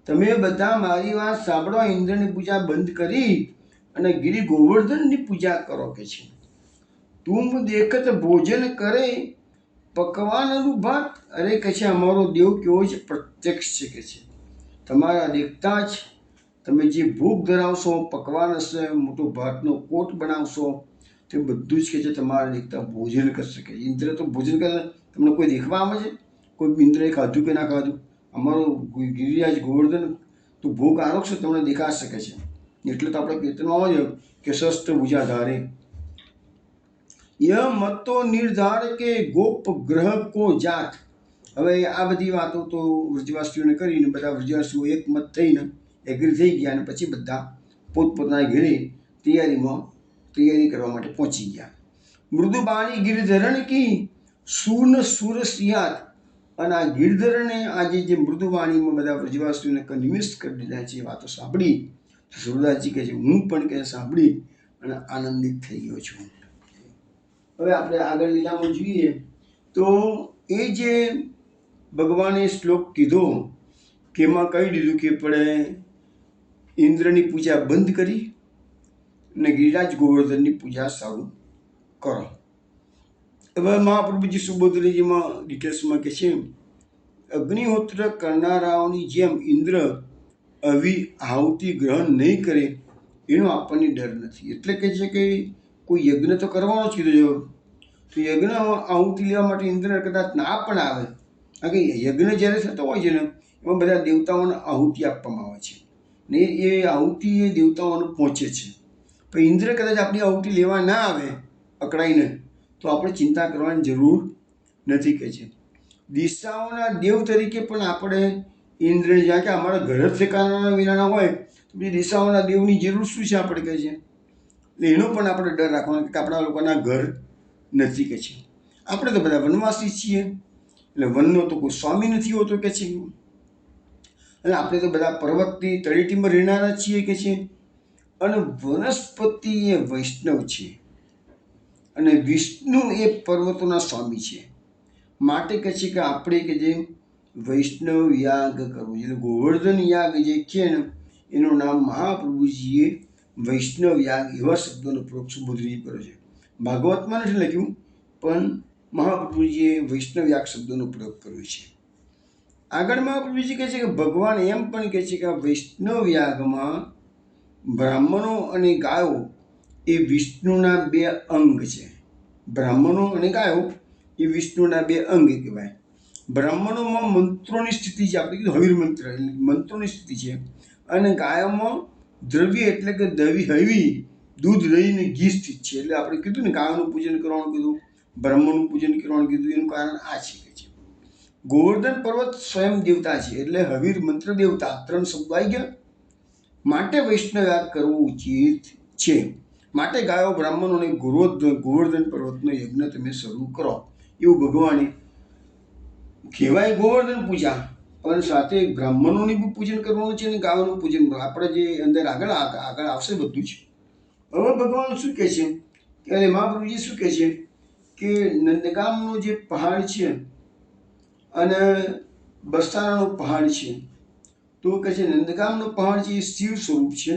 તમે બધા મારી વાત સાંભળો, ઇન્દ્રની પૂજા બંધ કરી અને ગિરી ગોવર્ધનની પૂજા કરો કે છે. તુમ દેખત ભોજન કરે પકવાનનું ભાત. અરે કહે છે અમારો દેવ કેવો છે, પ્રત્યક્ષ છે કે છે. તમારા દેખતા જ તમે જે ભૂખ ધરાવશો, પકવાન હશે, મોટો ભાતનો કોટ બનાવશો, તે બધું જ કહે છે તમારા દેખતા ભોજન કરશે કે. ઇન્દ્ર તો ભોજન કરે, તમને કોઈ દેખવા આવે છે? કોઈ ઇન્દ્રએ ખાધું કે ના ખાધું? અમારો ગિરિરાજ ગોવર્ધન તો ભોગ આરોગશે, તમને દેખાઈ શકે છે. એટલે તો આપણે કીર્તનમાં આવે કે શસ્ત્ર ભુજા ધારે. ય મતો નિર્ધાર કે ગોપ ગ્રહ કો જાત. હવે આ બધી વાતો તો વ્રજવાસીઓને કરીને બધા વ્રજવાસીઓ એકમત થઈને એગ્રી થઈ ગયા, અને પછી બધા પોતપોતાના ઘેરે તૈયારી કરવા માટે પહોંચી ગયા. મૃદુબાણી ગિરધરણ કી સૂન સુર સિયાત. અને આ ગિરધરને આજે જે મૃદુવાણીમાં બધા વ્રજવાસીઓને નિમિષ્ટ કરી દીધા છે, એ વાતો સાંભળી સુરદાસજી કહે છે હું પણ કે સાંભળી અને આનંદિત થઈ ગયો છું. હવે આપણે આગળ લીલામાં જોઈએ તો એ જે ભગવાને શ્લોક કીધો કે એમાં કહી દીધું કે આપણે ઇન્દ્રની પૂજા બંધ કરી અને ગિરિરાજ ગોવર્ધનની પૂજા શરૂ કરો. હવે મહાપ્રભુજી સુબોધનીજીમાં ડિટેલ્સમાં કહે છે અગ્નિહોત્ર કરનારાઓની જેમ ઇન્દ્ર આહુતિ ગ્રહણ નહીં કરે એનો આપણને ડર નથી. એટલે કહે છે કે કોઈ યજ્ઞ તો કરવાનો જ કીધો તો યજ્ઞમાં આહુતિ લેવા માટે ઇન્દ્ર કદાચ ના પણ આવે. કારણ કે યજ્ઞ જ્યારે થતો હોય છે ને એમાં બધા દેવતાઓને આહુતિ આપવામાં આવે છે ને એ આહુતિ એ દેવતાઓને પહોંચે છે. પણ ઇન્દ્ર કદાચ આપણી આહુતિ લેવા ના આવે અકળાઈને તો આપણે ચિંતા કરવાની જરૂર નથી કહે છે. દિશાઓના દેવ તરીકે પણ આપણે ઇન્દ્ર જ્યાં કે અમારા ઘર જ ઠેકાણા વિનાના હોય તો પછી દિશાઓના દેવની જરૂર શું છે આપણે કહે છે. એટલે એનો પણ આપણે ડર રાખવાનો કે આપણા લોકોના ઘર નથી કહે છે. આપણે તો બધા વનવાસી છીએ એટલે વનનો તો કોઈ સ્વામી નથી હોતો કે છે. અને આપણે તો બધા પર્વતની તળેટીમાં રહેનારા છીએ કે છે. અને વનસ્પતિ એ વૈષ્ણવ છે અને વિષ્ણુ એ પર્વતોના સ્વામી છે. માટે કહે છે કે આપણે કે જે વૈષ્ણવ યાગ કરવો એટલે ગોવર્ધન યાગ જે છે ને એનું નામ મહાપ્રભુજીએ વૈષ્ણવ યાગ એવા શબ્દોનો પ્રયોગ સુબોધની કર્યો છે. ભાગવતમાં નથી લખ્યું પણ મહાપ્રભુજીએ વૈષ્ણવ યાગ શબ્દોનો પ્રયોગ કર્યો છે. આગળ મહાપ્રભુજી કહે છે કે ભગવાન એમ પણ કહે છે કે આ વૈષ્ણવ યાગમાં બ્રાહ્મણો અને ગાયો એ વિષ્ણુના બે અંગ છે. બ્રાહ્મણો અને ગાયો એ વિષ્ણુના બે અંગ કહેવાય. બ્રાહ્મણોમાં મંત્રોની સ્થિતિ છે, આપણે કીધું હવીર મંત્ર એટલે મંત્રોની સ્થિતિ છે. અને ગાયોમાં દ્રવ્ય એટલે કે હવી દૂધ દહીં ને ઘી સ્થિત છે. એટલે આપણે કીધું ને ગાયોનું પૂજન કરવાનું કીધું, બ્રાહ્મણનું પૂજન કરવાનું કીધું. એનું કારણ આ છે કે ગોવર્ધન પર્વત સ્વયં દેવતા છે એટલે હવીર મંત્ર દેવતા 3 શબ્દો આવી ગયા. માટે વૈષ્ણવ યાગ કરવું ઉચિત છે. માટે ગાયો બ્રાહ્મણો અને ગોવર્ધન પર્વતનો યજ્ઞ તમે શરૂ કરો એવું ભગવાને કહેવાય. ગોવર્ધન પૂજા પણ સાથે બ્રાહ્મણોની બી પૂજન કરવાનું છે અને ગાયોનું પૂજન કરવાનું. આપણે જે અંદર આગળ આવશે બધું જ. હવે ભગવાન શું કહે છે કે મહાપ્રભુજી શું કહે છે કે નંદગામનો જે પહાડ છે અને બરસાનાનો પહાડ છે તો કહે છે નંદગામનો પહાડ છે એ શિવ સ્વરૂપ છે,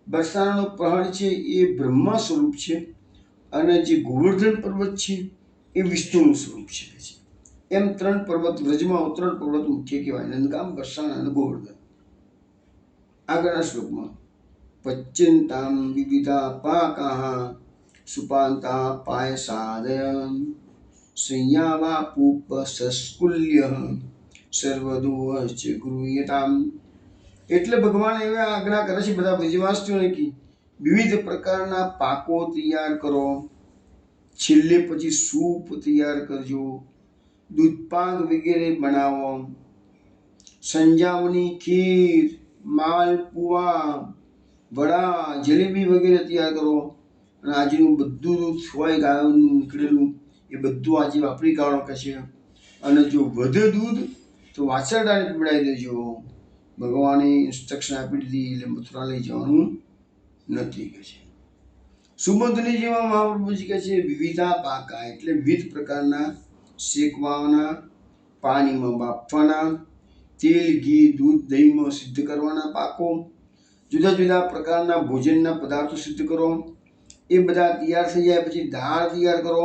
બરસાનાનો પહાડ છે એ બ્રહ્મા સ્વરૂપ છે અને જે ગોવર્ધન પર્વત છે એ વિષ્ણુનું સ્વરૂપ છે. એમ 3 પર્વત વ્રજમાં 3 પર્વત મુખ્ય કહેવાય નંદગામ, બરસાના અને ગોવર્ધન. આગળના શ્લોકમાં પચ્યંતામ વિવિધા પાકાહ સુપાંતા પાયસાદય સંયાવા પૂપસસ્કુલ્ય સર્વદોશ્ચ ગૃહ્યતામ. એટલે ભગવાન એવા આજ્ઞા કરે છે બધા બ્રજવાસીઓને કે વિવિધ પ્રકારના પાકો તૈયાર કરો, છેલ્લે પછી સૂપ તૈયાર કરજો, દૂધપાક વગેરે બનાવો, સંજાવની ખીર, માલપુઆ, વડા, જલેબી વગેરે તૈયાર કરો. અને આજનું બધું દૂધ હોય ગાયોનું નીકળેલું એ બધું આજે વાપરી કાઢો કે છે. અને જો વધે દૂધ તો વાછરડાને પીવડાવી દેજો. ભગવાને ઇન્સ્ટ્રક્શન આપી દીધી એટલે મથુરા લઈ જવાનું નથી કે છે. સુબોધનીજીમાં મહાપ્રભુજી કહે છે વિવિધા પાકા એટલે વિવિધ પ્રકારના શેકવાના, પાણીમાં બાફવાના, તેલ, ઘી, દૂધ, દહીંમાં સિદ્ધ કરવાના પાકો, જુદા જુદા પ્રકારના ભોજનના પદાર્થો સિદ્ધ કરો. એ બધા તૈયાર થઈ જાય પછી દાળ તૈયાર કરો.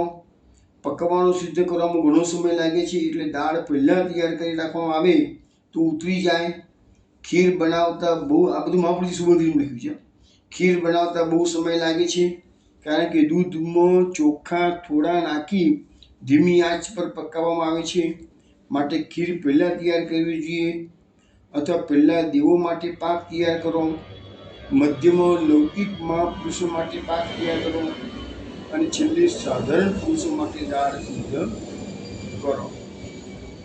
પકવાનું સિદ્ધ કરવામાં ઘણો સમય લાગે છે એટલે દાળ પહેલાં તૈયાર કરી રાખવામાં આવે તો ઉતરી જાય. ખીર બનાવતા બહુ આ બધું મહાપ્રભુજી સુબોધીમાં લખ્યું છે. ખીર બનાવતા બહુ સમય લાગે છે કારણ કે દૂધમાં ચોખા થોડા નાખી ધીમી આંચ પર પકાવવામાં આવે છે. માટે ખીર પહેલાં તૈયાર કરવી જોઈએ અથવા પહેલાં દેવો માટે પાક તૈયાર કરો, મધ્યમાં લૌકિક મહાપુરુષો માટે પાક તૈયાર કરો અને છેલ્લે સાધારણ પુરુષો માટે દાળ સિદ્ધ કરો.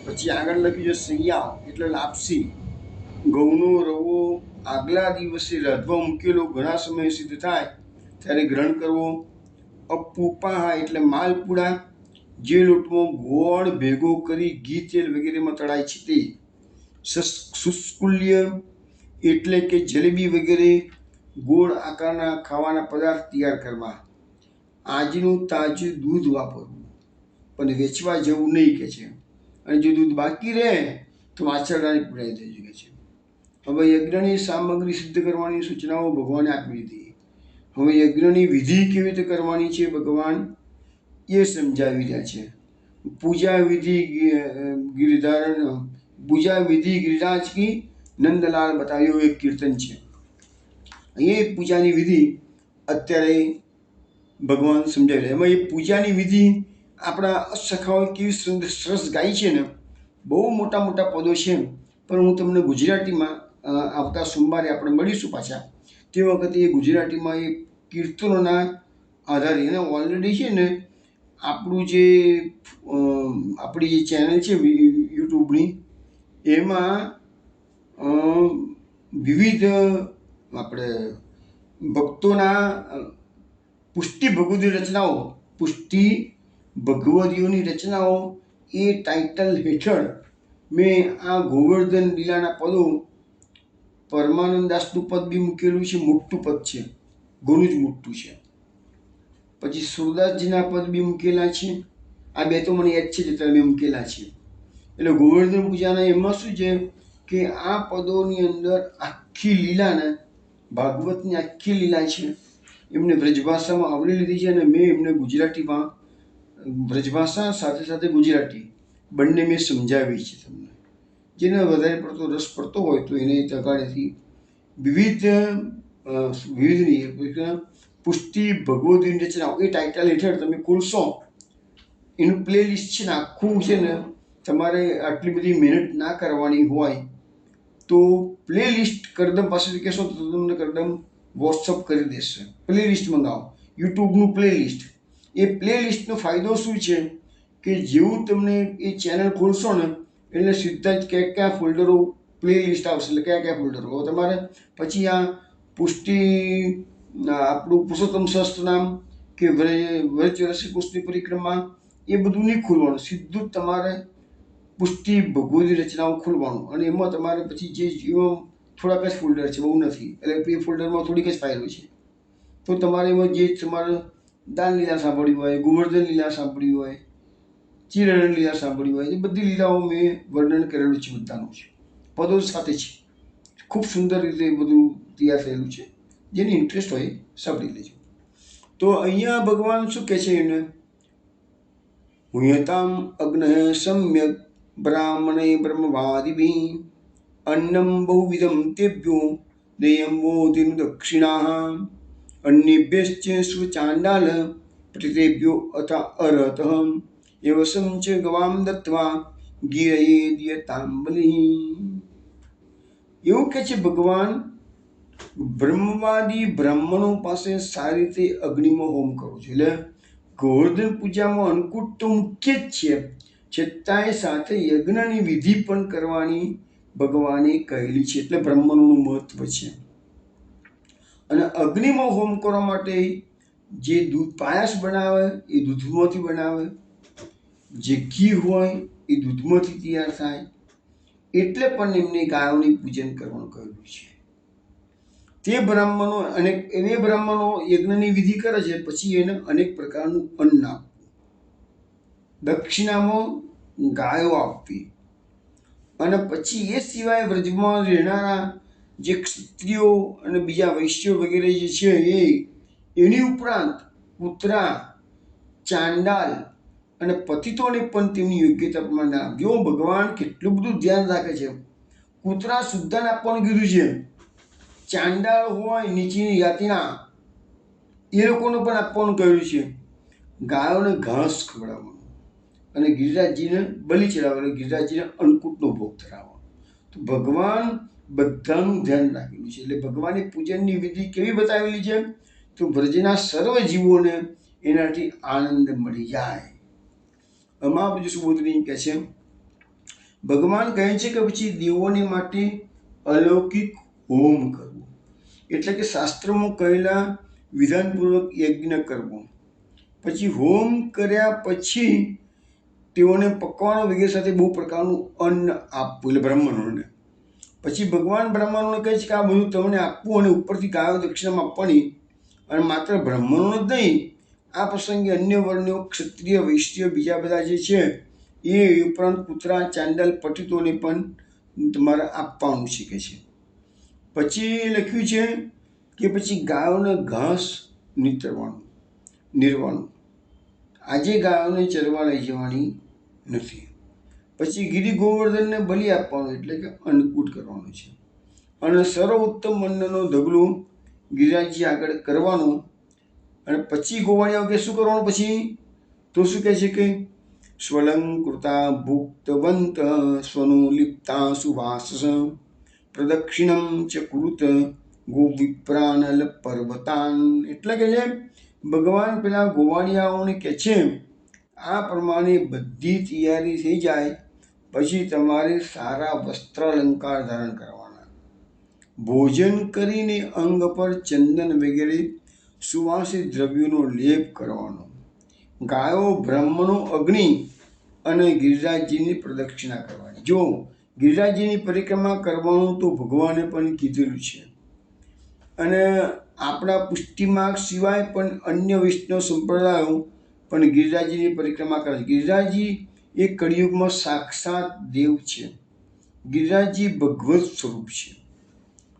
પછી આગળ લખ્યું છે સૈયાવ એટલે લાપસી. ઘઉંનો રવો આગલા દિવસે રાંધવા મૂકેલો ઘણા સમય સિદ્ધ થાય ત્યારે ગ્રહણ કરવો. અપૂપાહા એટલે માલપુડા જે લોટમાં ગોળ ભેગો કરી ઘી, તેલ વગેરેમાં તળાય છે તે. શુષ્કુલ્ય એટલે કે જલેબી વગેરે ગોળ આકારના ખાવાના પદાર્થ તૈયાર કરવા, આજનું તાજું દૂધ વાપરવું, પણ વેચવા જવું નહીં કે છે. અને જો દૂધ બાકી રહે તો વાછરડાની પીડાઈ થઈ શકે છે. હવે યજ્ઞની સામગ્રી સિદ્ધ કરવાની સૂચનાઓ ભગવાને આપી દીધી. હવે યજ્ઞની વિધિ કેવી રીતે કરવાની છે ભગવાન એ સમજાવી રહ્યા છે. પૂજા વિધિ ગિરિરાજ કી નંદલાલ બતાવ્યું એક કીર્તન છે. એ પૂજાની વિધિ અત્યારે ભગવાન સમજાવી રહ્યા. એમાં એ પૂજાની વિધિ આપણા સખાઓ કેવી સરસ ગાય છે ને, બહુ મોટા મોટા પદો છે, પણ હું તમને ગુજરાતીમાં આવતા સોમવારે આપણે મળીશું પાછા, તે વખતે એ ગુજરાતીમાં એ કીર્તનોના આધારે એને ઓલરેડી છે ને આપણું જે આપણી જે ચેનલ છે યુટ્યુબની, એમાં વિવિધ આપણે ભક્તોના પુષ્ટિ ભગવદીઓની રચનાઓ એ ટાઇટલ હેઠળ મેં આ ગોવર્ધન લીલાના પદો, પરમાનંદાસનું પદ બી મૂકેલું છે, મોટું પદ છે, ઘણું જ મોટું છે. પછી સુરદાસજીના પદ બી મૂકેલા છે. આ બે તો મને યાદ છે જે તમે મૂકેલા છે. એટલે ગોવર્ધન પૂજાના એમાં શું છે કે આ પદોની અંદર આખી લીલાને, ભાગવતની આખી લીલા છે, એમને વ્રજભાષામાં આવરી લીધી છે. અને મેં એમને ગુજરાતીમાં, વ્રજભાષા સાથે સાથે ગુજરાતી બંને મેં સમજાવી છે તમને. જેને વધારે પડતો રસ પડતો હોય તો એને તગાડેથી વિવિધ પુષ્ટિ ભગવદીની રચનાઓ એ ટાઇટલ હેઠળ તમે ખોલશો, એનું પ્લેલિસ્ટ છે ને આખું છે ને, તમારે આટલી બધી મહેનત ના કરવાની હોય તો પ્લેલિસ્ટ કરદમ પાસેથી કહેશો તો તમને કરદમ વોટ્સઅપ કરી દેશે. Playlist મંગાવો, યુટ્યુબનું playlist. એ પ્લેલિસ્ટનો ફાયદો શું છે કે જેવું તમને એ ચેનલ ખોલશો ને એટલે સીધા જ કયા ફોલ્ડરો પ્લેલિસ્ટ આવશે. એટલે કયા ફોલ્ડરો તમારે પછી આ પુષ્ટિ, આપણું પુરુષોત્તમ સહસ્ત્રનામ કે વ્રજ રસી પુષ્ટિ પરિક્રમા, એ બધું નહીં ખોલવાનું. સીધું જ તમારે પુષ્ટિ ભગવદી રચનાઓ ખોલવાનું. અને એમાં તમારે પછી જે થોડાક જ ફોલ્ડર છે, બહુ નથી, એટલે એ ફોલ્ડરમાં થોડીક જ ફાઇલો છે. તો તમારે એમાં જે તમારે દાન લીલા સાંભળવી હોય, ગોવર્ધન લીલા સાંભળવી હોય, ચિરણ લીલા સાંભળવી હોય, એ બધી લીલાઓ મેં વર્ણન કરેલું છે બધાનું છે, પદો સાથે છે. ખૂબ સુંદર રીતે બધું તૈયાર થયેલું છે. જેને ઇન્ટરેસ્ટ હોય સાંભળી લેજો. તો અહીંયા ભગવાન શું કહે છે એને, હુયતામ અગ્નઃ સમ્યક બ્રાહ્મણે બ્રહ્મવાદિભિ અન્નમ બહુવિધમ તેભ્યો દેયમ બોધિન દક્ષિણાઃ અન્યેભ્યશ્ચ સ્વચાંડાલ પ્રતિતેભ્યો અથ અરહતઃ એવસં ચ ગવામ દત્વા ગિરયેદયતામ બલિ. એવું કે છે ભગવાન, બ્રહ્મવાદી બ્રાહ્મણો પાસે સારી રીતે અગ્નિમાં હોમ કરવો છે. એટલે ગોવર્ધન પૂજામાં અન્નકૂટ તો મુખ્ય જ છે, છતાંય સાથે યજ્ઞની વિધિ પણ કરવાની ભગવાને કહેલી છે. એટલે બ્રાહ્મણોનું મહત્વ છે. અને અગ્નિમાં હોમ કરવા માટે જે દૂધ પાયસ બનાવે એ દૂધમાંથી બનાવે, જે ઘી હોય એ દૂધમાંથી તૈયાર થાય. એટલે પણ એમને ગાયોની પૂજન કરવાનું કહ્યું છે. તે બ્રાહ્મણો યજ્ઞની વિધિ કરે છે, પછી એને અનેક પ્રકારનું અન્ન આપવું, દક્ષિણામાં ગાયો આપવી. અને પછી એ સિવાય વ્રજમાં રહેનારા જે ક્ષત્રિયો અને બીજા વૈશ્યો વગેરે જે છે એની ઉપરાંત કૂતરા, ચાંડાલ અને પતિતોને પણ તેમની યોગ્યતા પ્રમાણે આપજો. ભગવાન કેટલું બધું ધ્યાન રાખે છે. કૂતરા શુદ્ધાન આપવાનું કીધું છે. ચાંડાળ હોય નીચેની જાતિના એ લોકોને પણ આપવાનું કહ્યું છે. ગાયોને ઘાસ ખવડાવવાનું અને ગિરિરાજજીને બલિ ચડાવવાનો, ગિરિરાજજીને અન્નકૂટનો ભોગ ધરાવવાનો. તો ભગવાન બધાનું ધ્યાન રાખેલું છે. એટલે ભગવાને પૂજનની વિધિ કેવી બતાવેલી છે તો વ્રજના સર્વ જીવોને એનાથી આનંદ મળી જાય. આમાં બીજું સુબોધની કહે છે, ભગવાન કહે છે કે પછી દેવોને માટે અલૌકિક હોમ કરવો, એટલે કે શાસ્ત્રમાં કહેલા વિધાનપૂર્વક યજ્ઞ કરવો. પછી હોમ કર્યા પછી તેઓને પકવાનો વગેરે સાથે બહુ પ્રકારનું અન્ન આપવું, એટલે બ્રાહ્મણોને. પછી ભગવાન બ્રાહ્મણોને કહે છે કે આ બધું તમને આપવું અને ઉપરથી ગાયો દક્ષિણામાં આપવાની, અને માત્ર બ્રાહ્મણોને જ નહીં, આ પ્રસંગે અન્ય વર્ણો, ક્ષત્રિય, વૈશ્ય, બીજા બધા જે છે એ ઉપરાંત કૂતરા, ચાંડાલ, પતિતોને પણ તમારે આપવાનું શીખે છે. પછી લખ્યું છે કે પછી ગાયોને ઘાસ નિરવાનું. આજે ગાયોને ચરવા લઈ જવાની નથી. પછી ગિરી ગોવર્ધનને બલિ આપવાનું એટલે કે અન્નકૂટ કરવાનું છે. અને સર્વોત્તમ અન્નનો ઢગલું ગિરિરાજજી આગળ કરવાનું. અને પછી ગોવાળિયાઓ કે શું કરવાનું પછી? તો શું કહે છે કે સ્વલંકૃતા ભુક્તવંત સ્વનું લિપ્તા સુવાસસ પ્રદક્ષિણમ ચ કુરુત ગોવિપ્રાનલ પર્વતાન. એટલે કે છે ભગવાન પેલા ગોવાળિયાઓને કહે છે આ પ્રમાણે બધી તૈયારી થઈ જાય પછી તમારે સારા વસ્ત્ર અલંકાર ધારણ કરવાના, ભોજન કરીને અંગ પર ચંદન વગેરે સુવાસિત દ્રવ્યોનો લેપ કરવાનો, ગાયો, બ્રાહ્મણો, અગ્નિ અને ગિરિરાજજીની પ્રદક્ષિણા કરવાની. જો ગિરિરાજજીની પરિક્રમા કરવાનું તો ભગવાને પણ કીધેલું છે. અને આપણા પુષ્ટિમાર્ગ સિવાય પણ અન્ય વૈષ્ણવ સંપ્રદાયો પણ ગિરિરાજજીની પરિક્રમા કરે છે. ગિરિરાજજી એ કળિયુગમાં સાક્ષાત દેવ છે. ગિરિરાજજી ભગવત સ્વરૂપ છે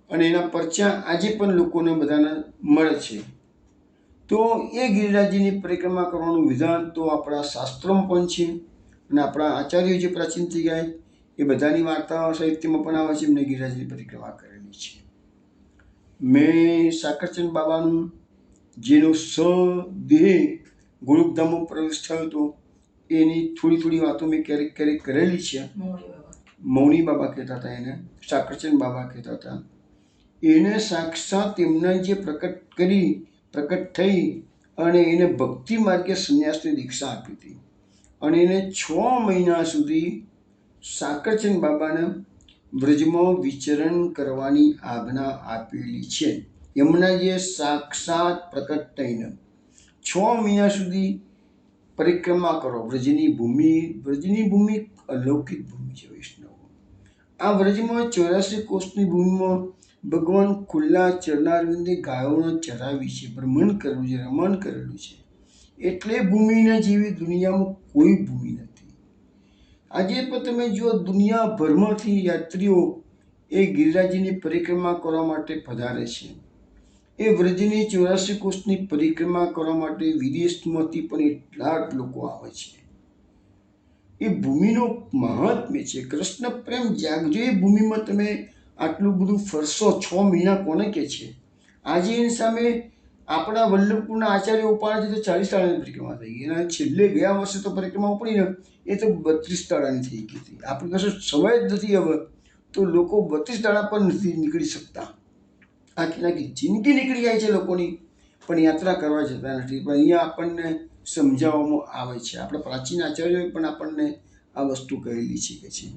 અને એના પરચા આજે પણ લોકોને બધાને મળે છે. તો એ ગિરિરાજજીની પરિક્રમા કરવાનું વિધાન તો આપણા શાસ્ત્રોમાં પણ છે અને આપણા આચાર્યો જે પ્રાચીન થઈ ગયા એ બધાની વાર્તા સાહિત્યમાં પણ આવે છે. એમને ગિરિરાજની પરિક્રમા કરેલી છે. મેં સાકરચંદ બાબાનું જેનો સ્વદેહ ગોરખધામમાં પ્રવેશ થયો હતો એની થોડી વાતો મેં ક્યારેક કરેલી છે. મૌની બાબા કહેતા હતા એને, સાકરચંદ બાબા કહેતા હતા. એને સાક્ષાત એમના જે પ્રકટ થઈ અને એને ભક્તિ માર્ગે સંન્યાસની દીક્ષા આપી હતી. અને એને 6 મહિના સુધી સાકરચંદ બાબાને બ્રજમાં વિચરણ કરવાની આજ્ઞા આપેલી છે. એમના જે સાક્ષાત પ્રકટ થઈને 6 મહિના સુધી પરિક્રમા કરો. વ્રજની ભૂમિ અલૌકિક ભૂમિ છે વૈષ્ણવો. આ વ્રજમાં 84 કોષની ભૂમિમાં ભગવાન ખુલ્લા ચરણારવિંદે ગાયોને ચરાવી છે, ભ્રમણ કરેલું છે, રમણ કરેલું છે. એટલે ભૂમિના જેવી દુનિયામાં કોઈ ભૂમિ નથી. આજે પણ તમે જો દુનિયાભરમાંથી યાત્રીઓ એ ગિરિરાજજીની પરિક્રમા કરવા માટે પધારે છે. એ વ્રજની 84 કોષની પરિક્રમા કરવા માટે વિદેશમાંથી પણ એટલા જ લોકો આવે છે. એ ભૂમિનો મહાત્મ્ય છે. કૃષ્ણ પ્રેમ જાગજો એ ભૂમિમાં તમે આટલું બધું ફરશો. 6 મહિના કોને કહે છે? આજે એની સામે આપણા વલ્લભપુરના આચાર્ય ઉપાડે છે તો 40 દાડાની પરિક્રમા થઈ ગઈ. એના છેલ્લે ગયા વર્ષે તો પરિક્રમા ઉપડી ને એ તો 32 દાડાની થઈ ગઈ હતી. આપણે કશું સમય જ નથી હવે તો લોકો 32 દાડા પર નથી નીકળી શકતા. આખી જિંદગી નીકળી જાય છે લોકોની પણ યાત્રા કરવા જતા નથી. પણ અહીંયા આપણને સમજાવવામાં આવે છે. આપણા પ્રાચીન આચાર્યોએ પણ આપણને આ વસ્તુ કહેલી છે કે છે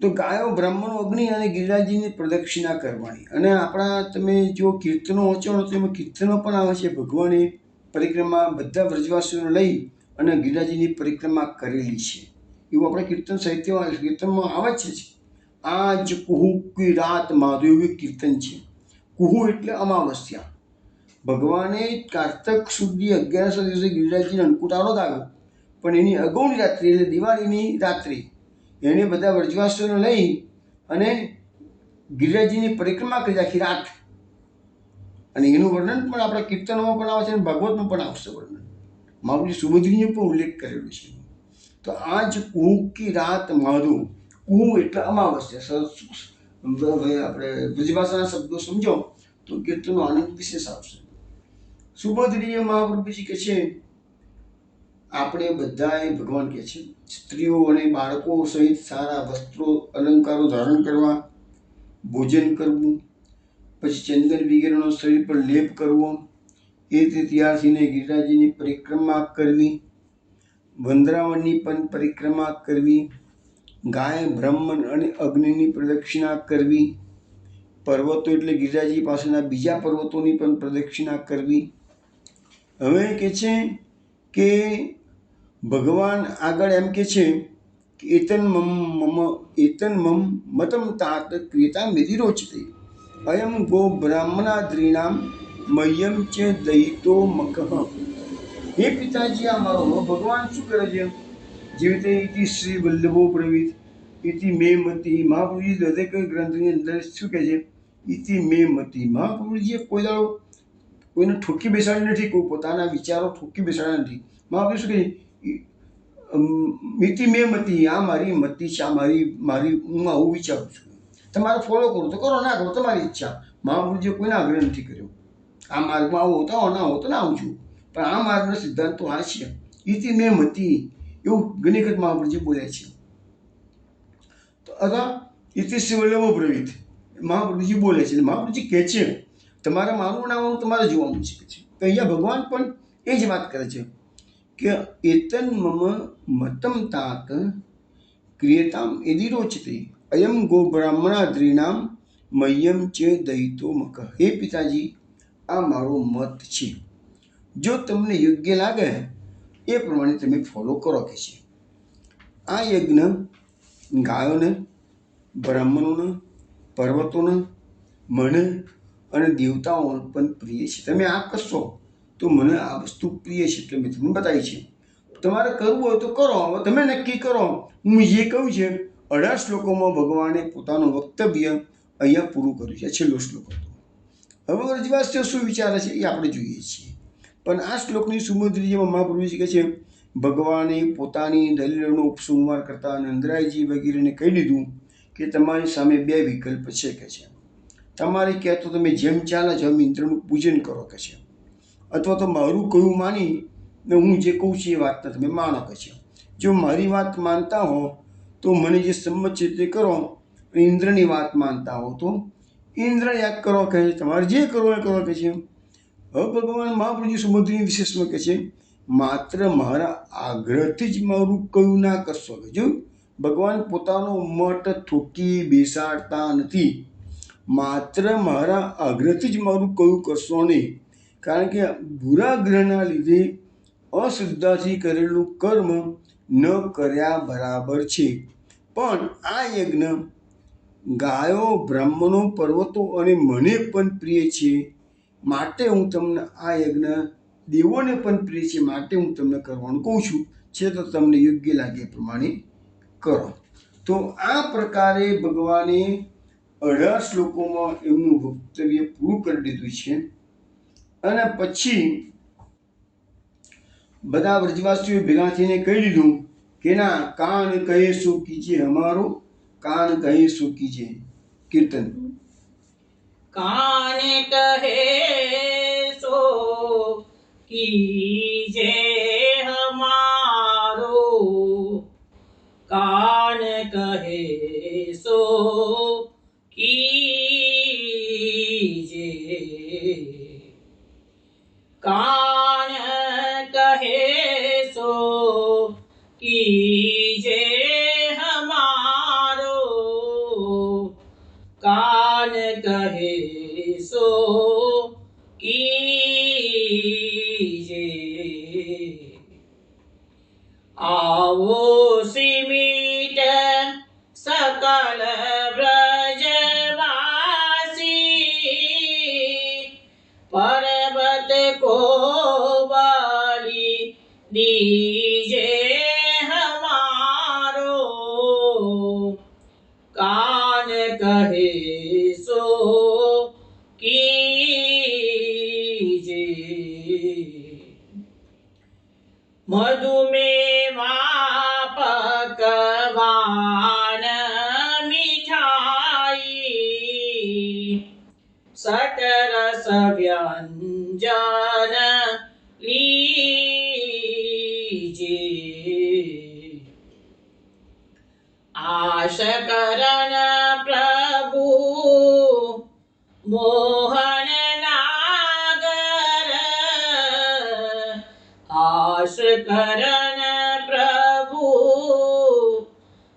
તો ગાયો, બ્રાહ્મણો, અગ્નિ અને ગિરિરાજજીની પ્રદક્ષિણા કરવાની. અને આપણા તમે જો કીર્તનો વાંચો તો એમાં કીર્તનો પણ આવે છે. ભગવાને પરિક્રમા બધા વ્રજવાસીઓને લઈ અને ગિરિરાજજીની પરિક્રમા કરેલી છે એવું આપણે કીર્તનમાં આવે છે. આજ કુહુ કી રાત માધુર્ય કીર્તન છે. કુહુ એટલે અમાવસ્યા. ભગવાને કારતક સુધી 11 દિવસે ગિરિરાજજીને અન્નકૂટાનો ગાયો, પણ એની અગાઉની રાત્રિ એટલે દિવાળીની રાત્રિ એને બધા વ્રજવાસીઓને લઈ અને ગિરિરાજજીની પરિક્રમા કરી આખી રાત. અને એનું વર્ણન પણ આપણા કીર્તનોમાં પણ આવે છે અને ભાગવતમાં પણ આવશે વર્ણન. મહારાજ સુભદ્રીનો પણ ઉલ્લેખ કરેલો છે. તો આજ કુહુ કી રાત માધુ. કુહુ એટલે અમાવસ્યા. આપણે બ્રજભાષાના શબ્દો સમજો તો કીર્તનનો આનંદ વિશેષ આવશે. સુભદ્રીય મહાપ્રભુજી કહે છે આપણે બધાએ ભગવાન કહે છે સ્ત્રીઓ અને બાળકો સહિત સારા વસ્ત્રો અલંકારો ધારણ કરવા, ભોજન કરવું, પછી ચંદન વગેરેનો શરીર પર લેપ કરવો, એ રીતે તૈયાર થઈને ગિરિરાજજીની પરિક્રમા કરવી, વંદરાવનની પણ પરિક્રમા કરવી, ગાય, બ્રાહ્મણ અને અગ્નિની પ્રદક્ષિણા કરવી, પર્વતો એટલે ગિરિરાજજી પાસેના બીજા પર્વતોની પણ પ્રદક્ષિણા કરવી. હવે કહે છે કે ભગવાન આગળ એમ કહે છે एतन्मम मतम तात क्रियता मेदि रोचते अयम गो ब्राह्मणाद्रीणाम मह्यम च दयितो मकः हे पिताजी आ मारो भगवान શું કરે છે જીવતે ઇતિ શ્રી વલ્લભો બ્રવીત ઇતિ મે મતિ મહાપ્રભુજી દરેક ગ્રંથની અંદર શું કહે છે ઇતિ મે મતિ મહાપ્રભુજીએ કોઈ દાડો કોઈને ઠોકી બેસાડી નથી, કોઈ પોતાના વિચારો ઠોકી બેસાડ્યા નથી. મહાપ્રભુ શું કહે મિતિ મે મતિ આ મારી મતિ છે, આ મારી હું આવું વિચારું છું, તમારે ફોલો કરો તો કરો, ના કરો તમારી ઈચ્છા. મહાપ્રભુજીએ કોઈને આગ્રહ નથી કર્યો આ માર્ગમાં આવો તો ના આવો તો ના આવું છું, પણ આ માર્ગનો સિદ્ધાંત તો આ છે. ઇતિ મે મતિ એવું ઘણી વખત મહાપ્રભુજી બોલ્યા છે. તો અથવા ઇતિ શ્રી વલ્લભો બ્રવીત મહાપ્રભુજી બોલે છે. મહાપ્રભુજી કહે છે તમારે મારું નામ તમારે જોવાનું છે. તો અહીંયા ભગવાન પણ એ જ વાત કરે છે કે એતન મમ મતમ તાત ક્રિયતામ એદિ રોચતે અયમ ગો બ્રાહ્મણાદ્રીનામ મહ્યમ ચ દયિતો મક. હે પિતાજી આ મારો મત છે, જો તમને યોગ્ય લાગે એ પ્રમાણે તમે ફોલો કરો કે છે. આ યજ્ઞ ગાયોને, બ્રાહ્મણોને, પર્વતોને, મને અને દેવતાઓ પણ પ્રિય છે. તમે આ કરશો તો મને આ વસ્તુ પ્રિય છે એટલે મેં તમને બતાવી છે. તમારે કરવું હોય તો કરો, હવે તમે નક્કી કરો. હું જે કહ્યું છે 18 શ્લોકોમાં ભગવાને પોતાનું વક્તવ્ય અહીંયા પૂરું કર્યું છે. છેલ્લો શ્લોક હતો. હવે વ્રજવાસીઓ શું વિચારે છે એ આપણે જોઈએ છીએ. પણ આ શ્લોકની સુમધુરીમાં મહાપ્રભુજી કહે છે ભગવાને પોતાની દલીલોનો ઉપસંહાર કરતા નંદરાયજી વગેરેને કહી દીધું કે તમારી સામે બે વિકલ્પ છે કે છે. તમારે ક્યાં તો તમે જેમ ચાલે જેમ ઇન્દ્રનું પૂજન કરો કે છે, અથવા તો મારું કહ્યું માની ને હું જે કહું છું એ વાતને તમે માનો કે છે. જો મારી વાત માનતા હો તો મને જે સંમત છે તે કરો, ઇન્દ્રની વાત માનતા હો તો ઇન્દ્ર યાદ કરો કહે છે. તમારે જે કરવું એ કરો કે છે. હવે ભગવાન મહાપ્રભુજી સુમધુરી વિશેષમાં કહે છે માત્ર મારા આગ્રહથી જ મારું કહ્યું ના કરશો. જો ભગવાન પોતાનો મત ઠોકી બેસાડતા નથી, માત્ર મારા આગ્રહથી જ મારું કહ્યું કરશો નહીં. કારણ કે બુરા ગ્રહના લીધે અશ્રદ્ધાથી કરેલું કર્મ ન કર્યા બરાબર છે. પણ આ યજ્ઞ ગાયો, બ્રાહ્મણો, પર્વતો અને મને પણ પ્રિય છે, માટે હું તમને આ યજ્ઞ દેવોને પણ પ્રિય છે, માટે હું તમને કરવાનું કહું છું. છે તો તમને યોગ્ય લાગે એ પ્રમાણે કરો. તો આ પ્રકારે ભગવાને 18 શ્લોકોમાં એમનું વક્તવ્ય પૂરું કરી દીધું છે. અને પછી બધા વ્રજવાસીઓ ભેગા થઈને કહી દીધું કે ના કાન કહે સો કીજે, અમારો કાન કહે સો કીજે. કીર્તન કાન કહે સો કીજે હમારો, કાન કહે સો કીજે. કાન કહે સો કીજે હમારો, કાન કહે સો કીજે. આવો સિમિટ સકલ વ્રજવાસી, પર્વત કો બલિ દીજે હમારો, કાન કહે સો કીજે. મધુમેવા પકવાન મીઠાઈ, સટરસ વ્યંજન લીજે. આશ કરન પ્રભુ મોહન નાગર, આશ કરન પ્રભુ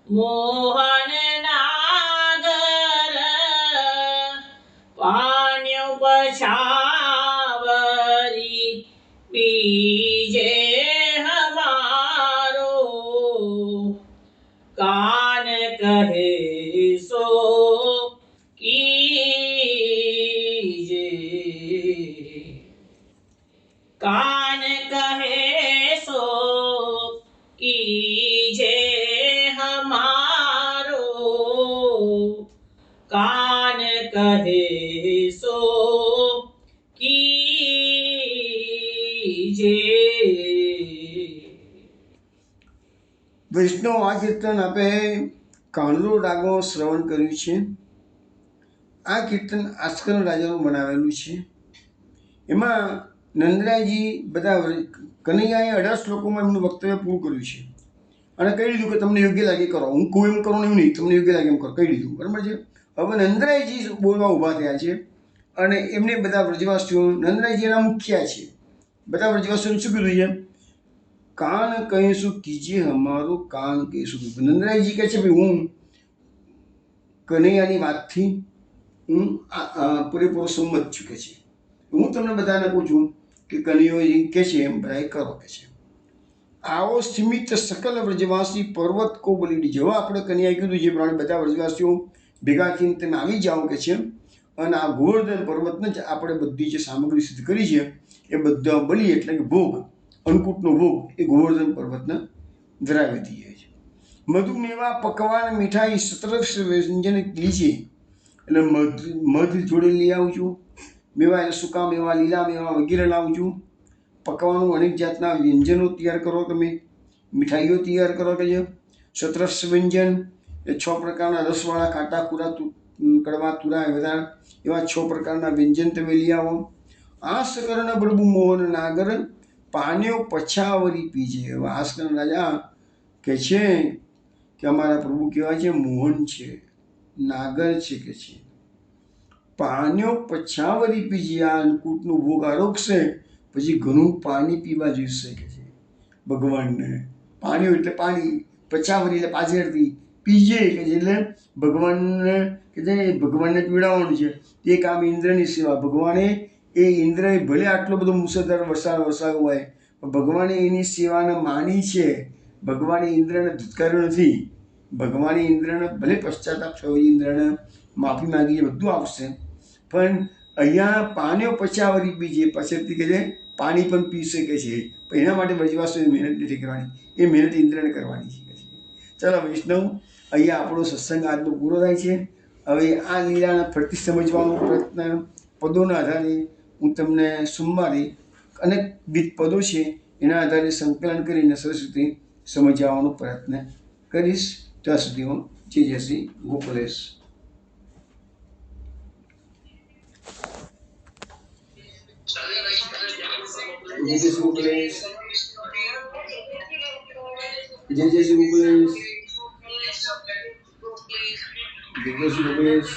મોહન નાગર, પાન્યો પછાવરી પીજે હમારો, कीजे हमारो, कान कहे सो कीजे। વૈષ્ણવ આ કીર્તન આપે કાનલો રાગો શ્રવણ કર્યું છે. આ કીર્તન આસ્કર રાજાનું બનાવેલું છે. એમાં નંદરાયજી બધા કનૈયાએ 18 શ્લોકોમાં એમનું વક્તવ્ય પૂરું કર્યું છે અને કહી દીધું કે તમને યોગ્ય લાગે કરો. હું કહું એમ કરો ને એવું નહીં, તમને યોગ્ય લાગે એમ કરો, કહી દીધું. બરાબર છે. હવે નંદરાયજી બોલવા ઊભા થયા છે અને એમને બધા વ્રજવાસીઓ, નંદરાયજી એના મુખ્યા છે, બધા વ્રજવાસીઓને શું કીધું છે? કાન કહીશું કીજે અમારું, કાન કહીશું. નંદરાયજી કહે છે ભાઈ હું કનૈયાની વાતથી હું પૂરેપૂરો સંમત છું કે છે. હું તમને બધાને કહું છું કે કનૈયો કહે છે એમ બધા કરો કે છે. આવો સીમિત સકલ વ્રજવાસી પર્વત કો બલીડી. જેવા આપણે કનૈયાએ કીધું છે પ્રમાણે બધા વ્રજવાસીઓ ભેગા થઈને તમે આવી જાઓ કે છે અને આ ગોવર્ધન પર્વતને જ આપણે બધી જે સામગ્રી સિદ્ધ કરી છે એ બધા બલી એટલે કે ભોગ, અન્નકૂટનો ભોગ એ ગોવર્ધન પર્વતને ધરાવી દઈએ છે. મધુ મેવા પકવાન મીઠાઈ સતરક્ષ વ્યંજન લીજે, એટલે મધ જોડે લઈ આવજો. મેવા એટલે સૂકા મેવા, લીલા મેવા વગેરે લાવજો. પકવાનો અનેક જાતના વ્યંજનો તૈયાર કરો, તમે મીઠાઈઓ તૈયાર કરો કે છે. સતરસ વ્યંજન એ 6 પ્રકારના રસવાળા, ખાટા, કુરા, કડવા, તુરા બધા એવા 6 પ્રકારના વ્યંજન તમે લઈ આવો. આસકર્ણ પ્રભુ મોહન નાગર પાન્યો પછાવરી પીજે. હવે આસકર્ણ રાજા કે છે કે અમારા પ્રભુ કહેવાય છે મોહન છે, નાગર છે કે છે. પાન્યો પછાવરી પીજે. આ અન્નકૂટનો ભોગ આરોગશે પછી ઘણું પાણી પીવા જોઈશે કે છે ભગવાનને. પાણી એટલે પાણી, પછાવરી એટલે પાછળથી, પીજે કે છે એટલે ભગવાનને કે છે ભગવાનને પીવડાવવાનું છે. તે કામ ઇન્દ્રની સેવા. ભગવાને એ ઇન્દ્રએ ભલે આટલો બધો મુસળધાર વરસાદ વરસાવ્યો હોય પણ ભગવાને એની સેવાને માની છે. ભગવાને ઇન્દ્રને ધુતકાર્યો નથી. ભગવાને ઇન્દ્રને ભલે પશ્ચાતાપ થયો, ઇન્દ્રને માફી માગી છે, બધું આવશે, પણ અહીંયા પાણીઓ પછાવરી પીજે, પાછળથી કે છે પાણી પણ પી શકે છે. પણ એના માટે વ્રજવાસીઓએ મહેનત નથી કરવાની, એ મહેનત ઇન્દ્રને કરવાની છે. ચાલો વૈષ્ણવ, અહીંયા આપણો સત્સંગ આજનો પૂરો થાય છે. હવે આ લીલાને ફરીથી સમજવાનો પ્રયત્ન પદોના આધારે હું તમને સોમવારે અનેક વિવિધ પદો છે એના આધારે સંકલન કરીને સરસ રીતે સમજાવવાનો પ્રયત્ન કરીશ. ત્યાં સુધી હું જય શ્રી ગોકુલેશ. જય શ્રી ગોકુલેશ. જય શ્રી ગોકુલેશ. જય શ્રી ગોકુલેશ.